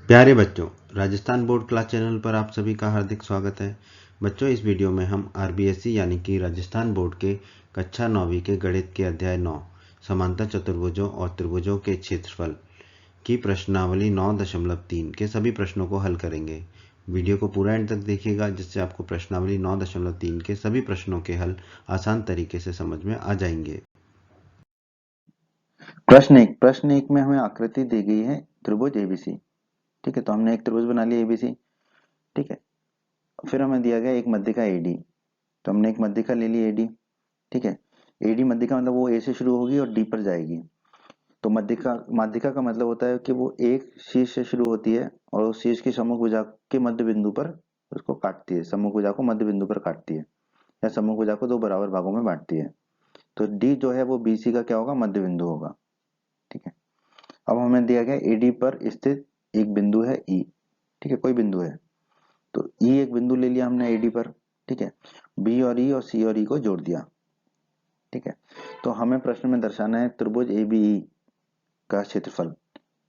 प्यारे बच्चों, Rajasthan board class channel पर आप सभी का हार्दिक स्वागत है। बच्चों, इस वीडियो में हम आरबीएससी यानी कि राजस्थान बोर्ड के कक्षा 9वीं के गणित के अध्याय 9 समांतर चतुर्भुजों और त्रिभुजों के क्षेत्रफल की प्रश्नावली 9.3 के सभी प्रश्नों को हल करेंगे। वीडियो को पूरा एंड तक देखिएगा, जिससे आपको प्रश्नावली 9.3 के सभी प्रश्नों के हल आसान तरीके से समझ में आ जाएंगे। प्रश्न एक में हमें आकृति दी गई है त्रिभुज एबीसी। ठीक है, तो हमने एक त्रिभुज बना लिया एबीसी। ठीक है, फिर हमें दिया गया एक मध्यिका एडी, तो हमने एक मध्यिका ले ली एडी। ठीक है, एडी मध्यिका मतलब वो ए से शुरू होगी और डी पर जाएगी। तो मध्यिका माध्यिका का मतलब होता है कि वो एक शीर्ष से शुरू होती है और उस शीर्ष की समूह भुजा के मध्य बिंदु पर उसको काटती है, समूह भुजा को मध्य बिंदु पर काटती है या समूह भुजा को दो बराबर भागों में बांटती है। तो डी जो है वो बीसी का क्या होगा, मध्य बिंदु होगा। ठीक है, अब हमें दिया गया एडी पर स्थित एक बिंदु है ई। ठीक है, कोई बिंदु है, तो ई एक बिंदु ले लिया हमने एडी पर। ठीक है, बी और ई और सी और ई को जोड़ दिया। ठीक है, तो हमें प्रश्न में दर्शाना है त्रिभुज एबीई का क्षेत्रफल।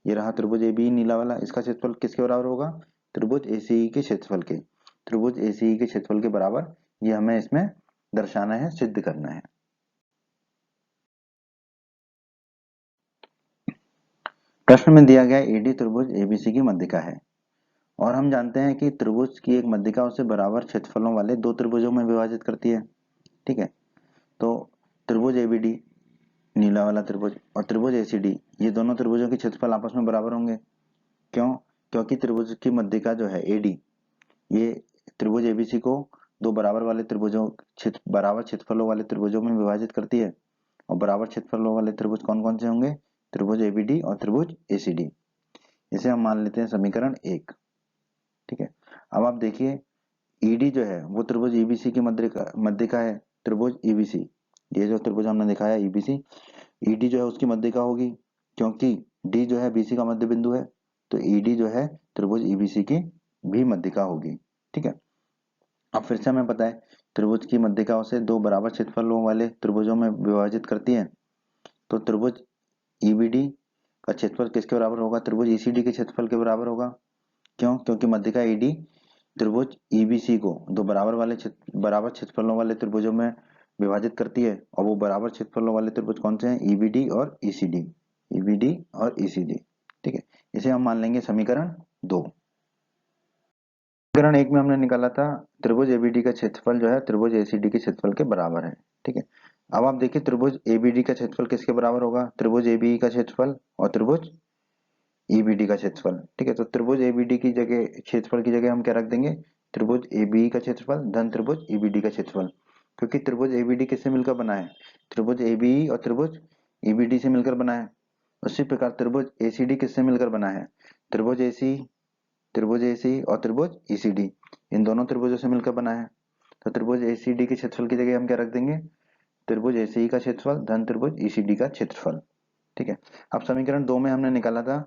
ये रहा त्रिभुज एबीई नीला वाला, इसका क्षेत्रफल किसके बराबर होगा, त्रिभुज एसीई के क्षेत्रफल के। त्रिभुज एसीई के क्षेत्रफल के बराबर ये हमें इसमें दर्शाना है, सिद्ध करना है। प्रश्न में दिया गया एडी त्रिभुज एबीसी की मध्यिका है और हम जानते हैं कि त्रिभुज की एक मध्यिका उसे बराबर क्षेत्रफलों वाले दो त्रिभुजों में विभाजित करती है। ठीक है, तो त्रिभुज एबीडी नीला वाला त्रिभुज और त्रिभुज एसीडी, ये दोनों त्रिभुजों के क्षेत्रफल आपस में बराबर होंगे। क्यों? क्योंकि त्रिभुज की मध्यिका जो है एडी, ये त्रिभुज एबीसी को दो बराबर वाले त्रिभुजों बराबर क्षेत्रफलों वाले त्रिभुजों में विभाजित करती है। और बराबर क्षेत्रफलों वाले त्रिभुज कौन कौन से होंगे, त्रिभुज एबीडी और त्रिभुज एसीडी। इसे हम मान लेते हैं समीकरण 1। ठीक है, अब आप देखिए ईडी जो है वो त्रिभुज ईबीसी की मध्यिका है। त्रिभुज ईबीसी, ये जो त्रिभुज हमने दिखाया ईबीसी, ईडी जो है उसकी मध्यिका होगी, क्योंकि डी जो है बीसी का मध्य बिंदु है। तो ईडी जो है त्रिभुज ईबीसी की भी मध्यिका होगी। ठीक है, अब फिर से हमें पता है त्रिभुज की मध्यिका उसे दो बराबर क्षेत्रफलों वाले त्रिभुजों में विभाजित करती है। तो त्रिभुज ईबीडी का क्षेत्रफल किसके बराबर होगा, त्रिभुज ईसीडी के क्षेत्रफल के बराबर होगा। क्यों? क्योंकि मध्यिका ईडी त्रिभुज ईबीसी को दो बराबर क्षेत्रफलों वाले त्रिभुजों में विभाजित करती है। और वो बराबर क्षेत्रफलों वाले त्रिभुज कौन से हैं, ईबीडी और ईसीडी। ईबीडी और ईसीडी। ठीक है, इसे हम मान लेंगे समीकरण 2। समीकरण 1 में हमने निकाला था त्रिभुज एबीडी का क्षेत्रफल जो है त्रिभुज एसीडी के क्षेत्रफल के बराबर है। ठीक है, अब आप देखिए त्रिभुज एबीडी का क्षेत्रफल किसके बराबर होगा, त्रिभुज एबीई का क्षेत्रफल और त्रिभुज ईबीडी का क्षेत्रफल। ठीक है, तो त्रिभुज एबीडी की जगह क्षेत्रफल की जगह हम क्या रख देंगे, त्रिभुज एबीई का क्षेत्रफल धन त्रिभुज ईबीडी का क्षेत्रफल। क्योंकि त्रिभुज एबीडी किससे मिलकर बना है, त्रिभुज एबीई और त्रिभुज ईबीडी से मिलकर बना है। उसी प्रकार त्रिभुज एसीडी किससे मिलकर बना है, त्रिभुज एसी और त्रिभुज ईसीडी, इन दोनों त्रिभुजों से मिलकर बना है। तो त्रिभुज एसीडी के क्षेत्रफल की जगह हम क्या रख देंगे, त्रिभुज एसीई का क्षेत्रफल धन त्रिभुज ईसीडी का क्षेत्रफल। ठीक है, अब समीकरण 2 में हमने निकाला था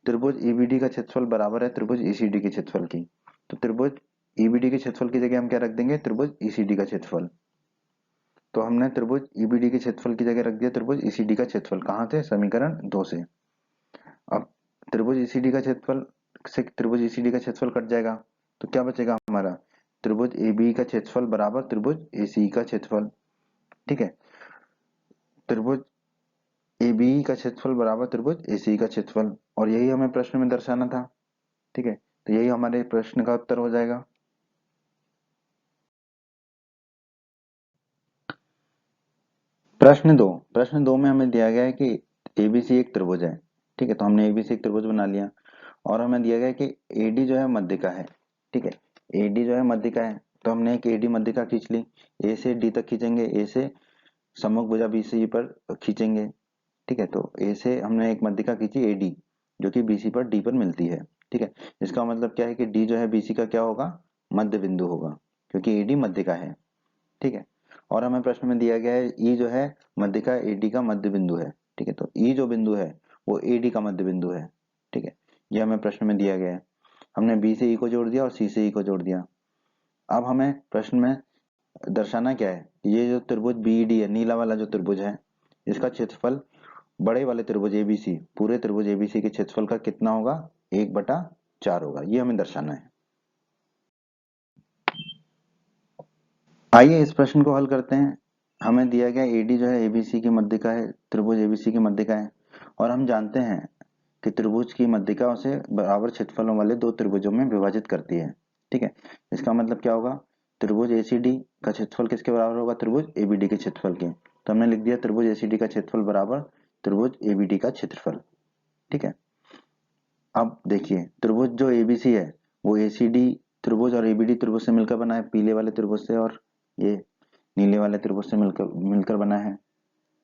त्रिभुज ईबीडी का क्षेत्रफल बराबर है त्रिभुज ईसीडी के क्षेत्रफल की। तो त्रिभुज ईबीडी के क्षेत्रफल की जगह हम क्या रख देंगे, त्रिभुज ईसीडी का क्षेत्रफल। तो हमने त्रिभुज ईबीडी के क्षेत्रफल की जगह रख दिया त्रिभुज ईसीडी का क्षेत्रफल। कहाँ से, समीकरण 2 से। अब त्रिभुज ईसीडी का क्षेत्रफल से त्रिभुज ईसीडी का क्षेत्रफल कट जाएगा, तो क्या बचेगा हमारा, त्रिभुज एबी का क्षेत्रफल बराबर त्रिभुज एसी का क्षेत्रफल। ठीक है, त्रिभुज एबी का क्षेत्रफल बराबर त्रिभुज एसी का क्षेत्रफल, और यही हमें प्रश्न में दर्शाना था। ठीक है, तो यही हमारे प्रश्न का उत्तर हो जाएगा। प्रश्न दो में हमें दिया गया है कि एबीसी एक त्रिभुज है। ठीक है, तो हमने एबीसी एक त्रिभुज बना लिया और हमें दिया गया है कि एडी जो है मध्यिका है। ठीक है, एडी जो है मध्यिका है, तो हमने एक एडी मध्यिका खींच ली। ए से डी तक खींचेंगे, ए से सम्मुख भुजा बीसी पर खींचेंगे। ठीक है, तो ए से हमने एक मध्यिका खींची एडी, जो कि बीसी पर डी पर मिलती है। ठीक है, इसका मतलब क्या है कि डी जो है बीसी का क्या होगा, मध्य बिंदु होगा, क्योंकि एडी मध्यिका है। ठीक है, और हमें प्रश्न में दिया गया है ई जो है मध्यिका एडी का मध्य बिंदु है। ठीक है, तो ई जो बिंदु है वो एडी का मध्य बिंदु है। ठीक है, ये हमें प्रश्न में दिया गया है। हमने बी से ई को जोड़ दिया और सी से ई को जोड़ दिया। अब हमें प्रश्न में दर्शाना क्या है, ये जो त्रिभुज बीईडी है, नीला वाला जो त्रिभुज है, इसका क्षेत्रफल बड़े वाले त्रिभुज एबीसी, पूरे त्रिभुज एबीसी के क्षेत्रफल का कितना होगा, 1/2 4 होगा, ये हमें दर्शाना है। आइए इस प्रश्न को हल करते हैं। हमें दिया गया एडी जो है एबीसी की मध्यिका है, त्रिभुज एबीसी की मध्यिका है, और हम जानते हैं कि त्रिभुज की मध्यिका उसे बराबर क्षेत्रफलों वाले दो त्रिभुजों में विभाजित करती है। ठीक है, इसका मतलब क्या होगा, त्रिभुज एसीडी का क्षेत्रफल किसके बराबर होगा, त्रिभुज एबीडी के क्षेत्रफल के। तो हमने लिख दिया त्रिभुज एसीडी का क्षेत्रफल बराबर त्रिभुज एबीडी का क्षेत्रफल। ठीक है, अब देखिए त्रिभुज जो एबीसी है वो एसीडी त्रिभुज और एबीडी त्रिभुज से मिलकर बना है, पीले वाले त्रिभुज से और ये नीले वाले त्रिभुज से मिलकर मिलकर बना है।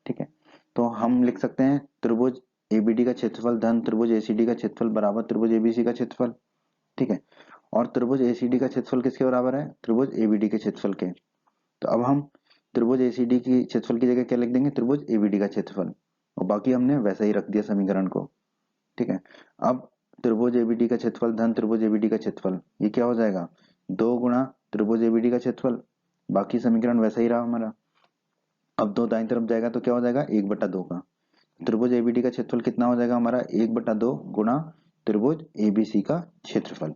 ठीक है, तो हम लिख सकते हैं त्रिभुज एबीडी का क्षेत्रफल धन त्रिभुज एसीडी का क्षेत्रफल बराबर त्रिभुज एबीसी का क्षेत्रफल। ठीक है, और त्रिभुज एसीडी का क्षेत्रफल किसके बराबर है, त्रिभुज एबीडी के क्षेत्रफल के। तो अब हम त्रिभुज एसीडी की क्षेत्रफल की जगह क्या लिख देंगे, त्रिभुज एबीडी का क्षेत्रफल, और बाकी हमने वैसा ही रख दिया समीकरण को। ठीक है, अब त्रिभुज एबीडी का क्षेत्रफल धन त्रिभुज एबीडी का क्षेत्रफल, ये क्या हो जाएगा, 2 गुणा त्रिभुज एबीडी का क्षेत्रफल, बाकी समीकरण वैसा ही रहा हमारा। अब 2 दाईं तरफ जाएगा तो क्या हो जाएगा, 1/2 का। त्रिभुज एबीडी का क्षेत्रफल कितना हो जाएगा हमारा, 1/2 गुणा त्रिभुज एबीसी का क्षेत्रफल।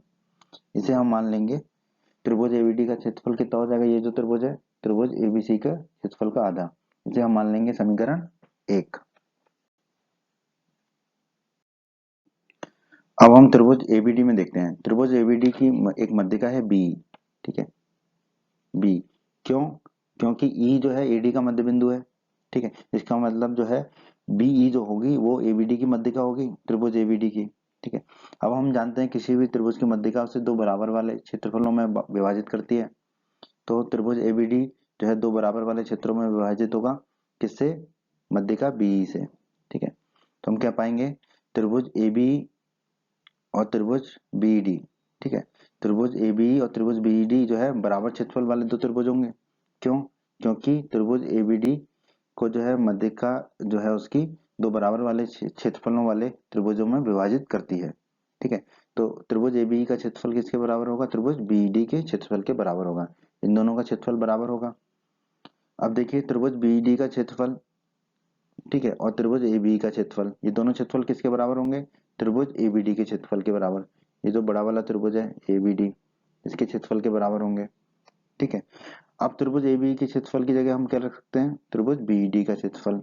इसे हम मान लेंगे त्रिभुज एबीडी का क्षेत्रफल कितना हो जाएगा, ये जो त्रिभुज है त्रिभुज एबीसी का क्षेत्रफल का आधा। इसे हम मान लेंगे समीकरण 1। अब हम त्रिभुज एबीडी में देखते हैं, त्रिभुज एबीडी की एक मध्यिका है बी। ठीक है, बी, क्यों, क्योंकि ई जो है एडी का मध्य बिंदु है। ठीक है, इसका मतलब जो है बीई जो होगी वो एबीडी की मध्यिका होगी, त्रिभुज एबीडी की। ठीक है, अब हम जानते हैं किसी भी त्रिभुज की मध्यिका उसे दो बराबर वाले क्षेत्रफलों में विभाजित करती है। तो त्रिभुज एबीडी जो है दो बराबर वाले क्षेत्रों में विभाजित होगा, किससे, मध्यिका बीई से। ठीक है, तो हम क्या पाएंगे, त्रिभुज एबी और त्रिभुज बीडी। ठीक है, त्रिभुज एबी और त्रिभुज बीडी जो है बराबर क्षेत्रफल वाले दो त्रिभुज होंगे। क्यों, क्योंकि त्रिभुज एबीडी को जो है मध्यिका जो है उसकी दो बराबर वाले क्षेत्रफलों वाले त्रिभुजों में विभाजित करती है। ठीक है, तो त्रिभुज एबी का क्षेत्रफल किसके बराबर होगा, त्रिभुज बीडी के क्षेत्रफल के बराबर होगा, इन दोनों का क्षेत्रफल बराबर होगा। अब देखिए त्रिभुज बीडी का क्षेत्रफल, ठीक है, और त्रिभुज एबी का क्षेत्रफल, ये दोनों क्षेत्रफल किसके बराबर होंगे, त्रिभुज एबीडी के क्षेत्रफल के बराबर। ये जो बड़ा वाला त्रिभुज है एबीडी, इसके क्षेत्रफल के बराबर होंगे। ठीक है, अब त्रिभुज एबी के क्षेत्रफल की जगह हम क्या रख सकते हैं, त्रिभुज बीडी का क्षेत्रफल।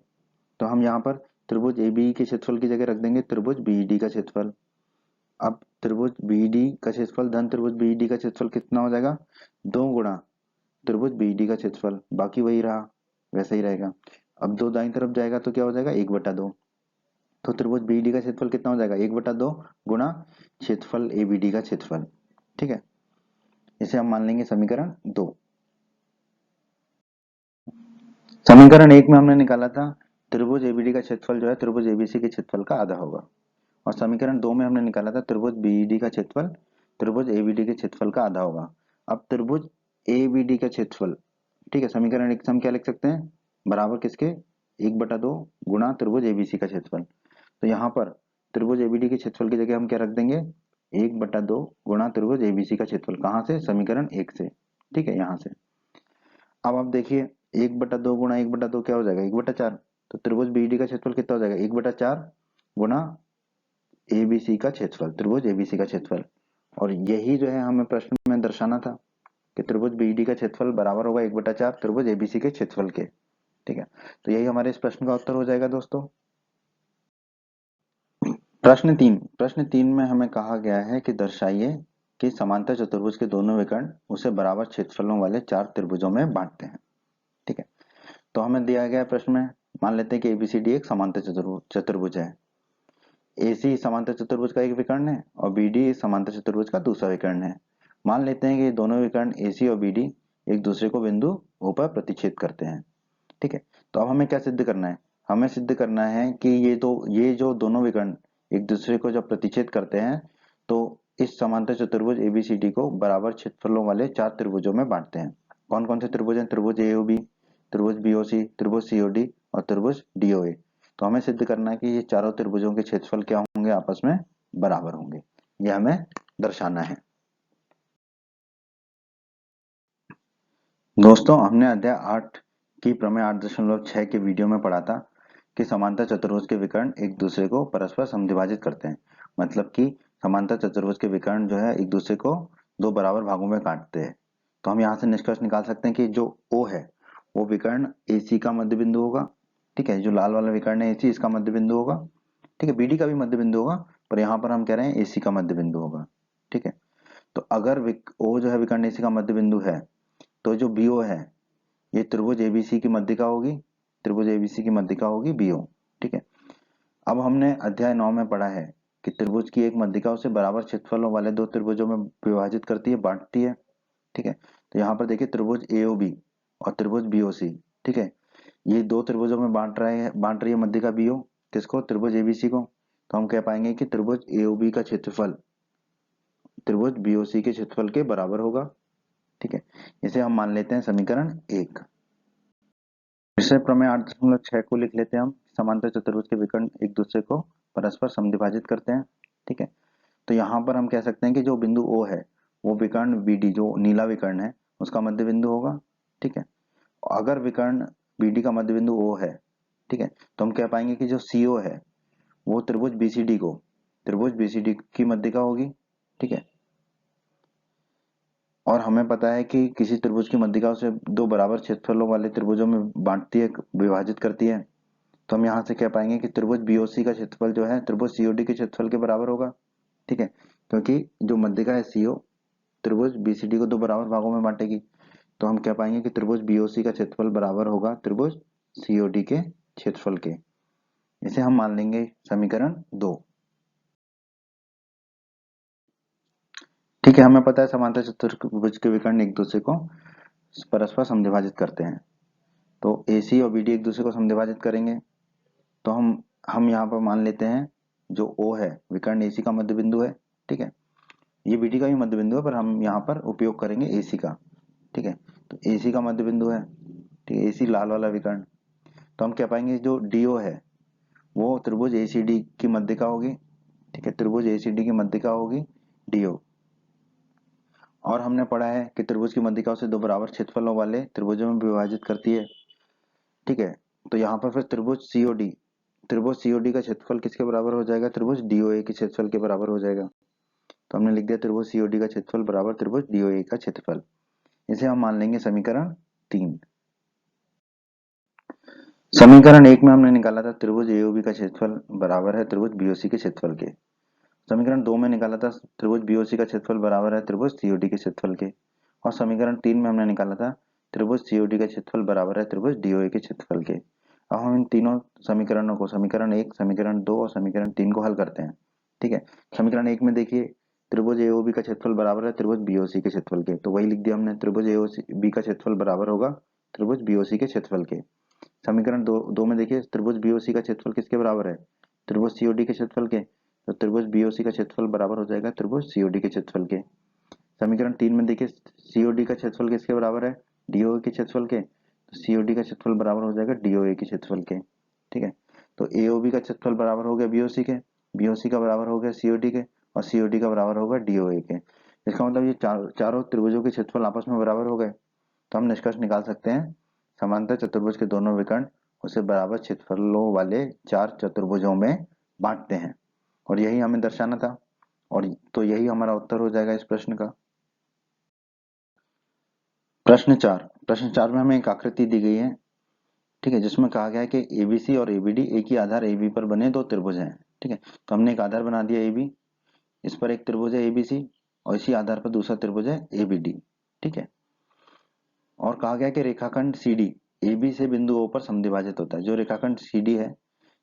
तो हम यहाँ पर त्रिभुज एबी के क्षेत्रफल की जगह रख देंगे त्रिभुज बीडी का क्षेत्रफल। अब त्रिभुज बीडी का क्षेत्रफल धन त्रिभुज बीडी का क्षेत्रफल कितना हो जाएगा, 2 गुणा त्रिभुज बीडी का क्षेत्रफल, बाकी वही रहा, वैसा ही रहेगा। अब 2 दाईं तरफ जाएगा तो क्या हो जाएगा, 1/2। तो त्रिभुज बीडी का क्षेत्रफल कितना हो जाएगा, 1/2 गुणा क्षेत्रफल एबीडी का क्षेत्रफल। ठीक है, इसे हम मान लेंगे समीकरण 2। समीकरण 1 में हमने निकाला था त्रिभुज एबीडी का क्षेत्रफल जो है त्रिभुज एबीसी के क्षेत्रफल का आधा होगा, और समीकरण 2 में हमने निकाला था त्रिभुज बीडी का क्षेत्रफल त्रिभुज एबीडी के क्षेत्रफल का आधा होगा। अब त्रिभुज एबीडी का क्षेत्रफल, ठीक है, समीकरण 1 से हम क्या लिख सकते हैं, बराबर किसके, 1/2 गुणा त्रिभुज एबीसी का क्षेत्रफल। तो यहाँ पर त्रिभुज एबीडी के क्षेत्रफल की जगह हम क्या रख देंगे, 1/2 गुणा त्रिभुज एबीसी का क्षेत्रफल, कहाँ से, समीकरण 1 से। ठीक है, यहाँ से। अब आप देखिए 1/2 गुणा 1/2 क्या हो जाएगा, 1/4। तो त्रिभुज बीडी का क्षेत्रफल कितना हो जाएगा, 1/4 गुणा एबीसी का क्षेत्रफल, त्रिभुज एबीसी का क्षेत्रफल। और यही जो है हमें प्रश्न में दर्शाना था कि त्रिभुज बीडी का क्षेत्रफल बराबर होगा 1/4 त्रिभुज एबीसी के क्षेत्रफल के। ठीक है, तो यही हमारे इस प्रश्न का उत्तर हो जाएगा दोस्तों। प्रश्न 3 में हमें कहा गया है कि दर्शाइए कि समांतर चतुर्भुज के दोनों विकर्ण उसे बराबर क्षेत्रफलों वाले 4 त्रिभुजों में बांटते हैं। ठीक है, तो हमें दिया गया प्रश्न में, मान लेते हैं कि एबीसीडी एक समांतर चतुर्भुज है। एसी समांतर चतुर्भुज का एक विकर्ण है और बीडी समांतर चतुर्भुज का दूसरा विकर्ण है। मान लेते हैं कि दोनों विकर्ण एसी और बीडी एक दूसरे को बिंदु O पर प्रतिच्छेद करते हैं। ठीक है, तो अब हमें क्या सिद्ध करना है, हमें सिद्ध करना है कि ये जो दोनों विकर्ण एक दूसरे को जब प्रतिच्छेद करते हैं तो इस समांतर चतुर्भुज एबीसीडी को बराबर क्षेत्रफलों वाले 4 त्रिभुजों में बांटते हैं। कौन कौन से त्रिभुज हैं, त्रिभुज एओबी, त्रिभुज बीओसी, त्रिभुज सीओडी और त्रिभुज डीओए। तो हमें सिद्ध करना है कि ये चारों त्रिभुजों के क्षेत्रफल क्या होंगे, आपस में बराबर होंगे, ये हमें दर्शाना है। दोस्तों हमने अध्याय 8 की प्रमेय 8.6 के वीडियो में पढ़ा था कि समांतर चतुर्भुज के विकर्ण एक दूसरे को परस्पर समद्विभाजित करते हैं। मतलब कि समांतर चतुर्भुज के विकर्ण जो है एक दूसरे को दो बराबर भागों में काटते हैं। तो हम यहाँ से निष्कर्ष निकाल सकते हैं कि जो O है वो विकर्ण AC का मध्य बिंदु होगा। ठीक है, जो लाल वाला विकर्ण है AC इसका मध्य बिंदु होगा। ठीक है, BD का भी मध्य बिंदु होगा, पर यहाँ पर हम कह रहे हैं AC का मध्य बिंदु होगा। ठीक है, तो अगर O जो है विकर्ण AC का मध्य बिंदु है, तो जो BO है ये त्रिभुज ABC की मध्यिका होगी, त्रिभुज ABC की मध्यिका होगी BO। ठीक है, अब हमने अध्याय 9 में पढ़ा है कि त्रिभुज की एक मध्यिका उसे बराबर क्षेत्रफलों वाले दो त्रिभुजों में विभाजित करती है, बांटती है। ठीक है, तो यहाँ पर देखिए त्रिभुज AOB और त्रिभुज BOC। ठीक है, ये दो त्रिभुजों में बांट रही है मध्यिका BO, किसको? त्रिभुज ABC को। तो हम कह पाएंगे कि त्रिभुज AOB का क्षेत्रफल त्रिभुज BOC के क्षेत्रफल के बराबर होगा। ठीक है, इसे हम मान लेते हैं समीकरण 1। निश्चय प्रमेय 8.6 को लिख लेते हैं हम। समांतर चतुर्भुज के विकर्ण एक दूसरे को परस्पर समद्विभाजित करते हैं। ठीक है, तो यहाँ पर हम कह सकते हैं कि जो बिंदु O है वो विकर्ण BD जो नीला विकर्ण है उसका मध्य बिंदु होगा। ठीक है, अगर विकर्ण BD का मध्य बिंदु O है, ठीक है, तो हम कह पाएंगे कि जो CO है वो त्रिभुज BCD की मध्यिका होगी। ठीक है, और हमें पता है कि किसी त्रिभुज की मध्यिका उसे दो बराबर क्षेत्रफलों वाले त्रिभुजों में बांटती है, विभाजित करती है। तो हम यहाँ से कह पाएंगे कि त्रिभुज BOC का क्षेत्रफल जो है त्रिभुज COD के क्षेत्रफल के बराबर होगा। ठीक है, क्योंकि जो मध्यिका है CO त्रिभुज BCD को दो बराबर भागों में बांटेगी। तो हम कह पाएंगे कि त्रिभुज BOC का क्षेत्रफल बराबर होगा त्रिभुज COD के क्षेत्रफल के। इसे हम मान लेंगे समीकरण 2। ठीक है, हमें पता है समांतर चतुर्भुज के विकर्ण एक दूसरे को परस्पर समद्विभाजित करते हैं। तो AC और BD एक दूसरे को समद्विभाजित करेंगे। तो हम यहाँ पर मान लेते हैं जो O है विकर्ण AC का मध्य बिंदु है। ठीक है, ये BD का भी मध्य बिंदु है, पर हम यहाँ पर उपयोग करेंगे AC का। ठीक है, तो AC का मध्य बिंदु है। ठीक है, AC लाल वाला विकर्ण। तो हम कह पाएंगे जो DO है वो त्रिभुज ACD की मध्यिका होगी। ठीक है, त्रिभुज ACD की मध्यिका होगी DO। और हमने पढ़ा है कि त्रिभुज की मध्यिका उसे दो बराबर क्षेत्रफलों वाले त्रिभुजों में विभाजित करती है। ठीक है, तो यहाँ पर फिर त्रिभुज COD का क्षेत्रफल किसके बराबर हो जाएगा? त्रिभुज DOA के क्षेत्रफल के बराबर हो जाएगा। तो हमने लिख दिया त्रिभुज COD का क्षेत्रफल बराबर त्रिभुज DOA का क्षेत्रफल। इसे हम मान लेंगे समीकरण 3। समीकरण 1 में हमने निकाला था त्रिभुज AOB का क्षेत्रफल बराबर है त्रिभुज BOC के क्षेत्रफल के। समीकरण 2 में निकाला था त्रिभुज BOC का क्षेत्रफल बराबर है त्रिभुज COD के क्षेत्रफल के। और समीकरण 3 में हमने निकाला था त्रिभुज COD का क्षेत्रफल बराबर है त्रिभुज DOA के क्षेत्रफल के। अब हम इन तीनों समीकरणों को समीकरण 1, समीकरण 2 और समीकरण 3 को हल करते हैं। ठीक है, समीकरण 1 में देखिए त्रिभुज AOB का क्षेत्रफल बराबर है त्रिभुज BOC के क्षेत्रफल के, तो वही लिख दिया हमने, त्रिभुज AOB का क्षेत्रफल बराबर होगा त्रिभुज BOC के क्षेत्रफल के। समीकरण 2 में देखिए त्रिभुज BOC का क्षेत्रफल किसके बराबर है? त्रिभुज COD के क्षेत्रफल के। तो त्रिभुज BOC का क्षेत्रफल बराबर हो जाएगा त्रिभुज COD के क्षेत्रफल के। समीकरण 3 में देखिए COD का क्षेत्रफल किसके बराबर है? DOA के क्षेत्रफल के। तो COD का क्षेत्रफल बराबर हो जाएगा DOA के क्षेत्रफल के। ठीक है, तो AOB का क्षेत्रफल बराबर हो गया BOC के, BOC का बराबर हो गया COD के, और COD का बराबर होगा DOA के। इसका मतलब ये चारों त्रिभुजों के क्षेत्रफल आपस में बराबर हो गए। तो हम निष्कर्ष निकाल सकते हैं समांतर चतुर्भुज के दोनों विकर्ण उसे बराबर क्षेत्रफलों वाले चार चतुर्भुजों में बांटते हैं, और यही हमें दर्शाना था। और तो यही हमारा उत्तर हो जाएगा इस प्रश्न का। प्रश्न 4 में हमें एक आकृति दी गई है। ठीक है, जिसमें कहा गया है कि ABC और ABD एक ही आधार AB पर बने दो त्रिभुज हैं। ठीक है, तो हमने एक आधार बना दिया AB, इस पर एक त्रिभुज है ABC और इसी आधार पर दूसरा त्रिभुज है ABD। ठीक है, और कहा गया कि रेखाखंड CD AB से बिंदु O पर समद्विभाजित होता है। जो रेखाखंड CD है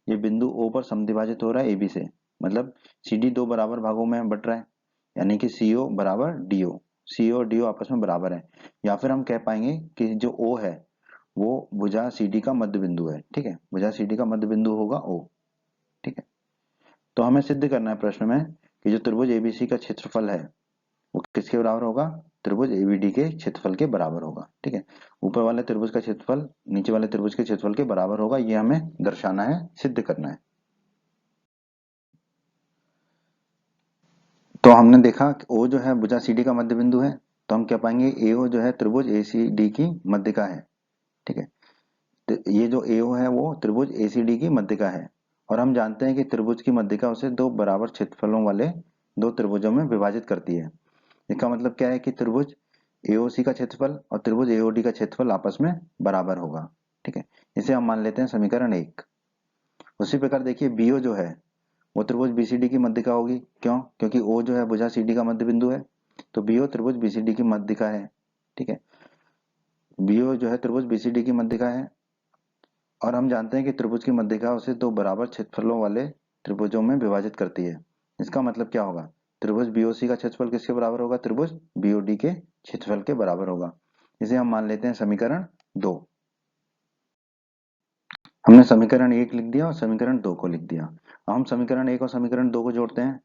ये बिंदु O पर समद्विभाजित हो रहा है AB से, मतलब CD दो बराबर भागों में बट रहा है, यानी कि CO बराबर DO, CO और DO आपस में बराबर है। या फिर हम कह पाएंगे कि जो O है वो भुजा CD का मध्य बिंदु है। ठीक है, भुजा CD का मध्य बिंदु होगा O। ठीक है, तो हमें सिद्ध करना है प्रश्न में कि जो त्रिभुज ABC का क्षेत्रफल है वो किसके बराबर होगा? त्रिभुज ABD के क्षेत्रफल के बराबर होगा। ठीक है, ऊपर वाले त्रिभुज का क्षेत्रफल नीचे वाले त्रिभुज के क्षेत्रफल के बराबर होगा, ये हमें दर्शाना है, सिद्ध करना है। तो हमने देखा कि O जो है भुजा CD का मध्य बिंदु है, तो हम क्या पाएंगे AO जो है त्रिभुज ACD की मध्यिका है। ठीक है, तो ये जो AO है वो त्रिभुज ACD की मध्यिका है, और हम जानते हैं कि त्रिभुज की मध्यिका उसे दो बराबर क्षेत्रफलों वाले दो त्रिभुजों में विभाजित करती है। इसका मतलब क्या है कि त्रिभुज AOC का क्षेत्रफल और त्रिभुज AOD का क्षेत्रफल आपस में बराबर होगा। ठीक है, इसे हम मान लेते हैं समीकरण 1। उसी प्रकार देखिए BO जो है वो त्रिभुज BCD की मध्यिका होगी। क्यों? क्योंकि O जो है भुजा CD का मध्य बिंदु है, तो BO त्रिभुज BCD की मध्यिका है। ठीक है, BO जो है त्रिभुज BCD की मध्यिका है, और हम जानते हैं कि त्रिभुज की मध्यिका उसे दो बराबर क्षेत्रफलों वाले त्रिभुजों में विभाजित करती है। इसका मतलब क्या होगा? त्रिभुज BOC का क्षेत्रफल किसके बराबर होगा? त्रिभुज BOD के क्षेत्रफल के बराबर होगा। इसे हम मान लेते हैं समीकरण 2। हमने समीकरण 1 लिख दिया और समीकरण 2 को लिख दिया। अब हम समीकरण 1 और समीकरण 2 को जोड़ते हैं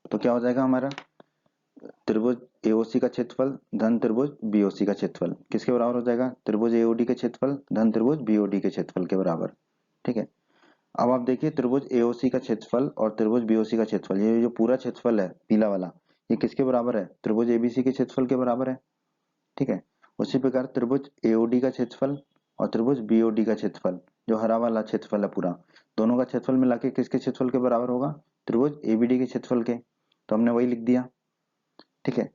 तो क्या हो जाएगा हमारा? त्रिभुज AOC का क्षेत्रफल धन त्रिभुज BOC का क्षेत्रफल किसके बराबर हो जाएगा? त्रिभुज AOD के क्षेत्रफल धन त्रिभुज BOD के क्षेत्रफल के बराबर। ठीक है, अब आप देखिए त्रिभुज AOC का क्षेत्रफल और त्रिभुज BOC का क्षेत्रफल, ये जो पूरा क्षेत्रफल है पीला वाला, ये किसके बराबर है? त्रिभुज ABC के क्षेत्रफल के बराबर है। ठीक है, उसी प्रकार त्रिभुज AOD का क्षेत्रफल और त्रिभुज BOD का क्षेत्रफल, जो हरा वाला क्षेत्रफल है पूरा, दोनों का क्षेत्रफल मिला के किसके क्षेत्रफल के बराबर होगा? त्रिभुज ABD के क्षेत्रफल के। तो हमने वही लिख दिया। ठीक है,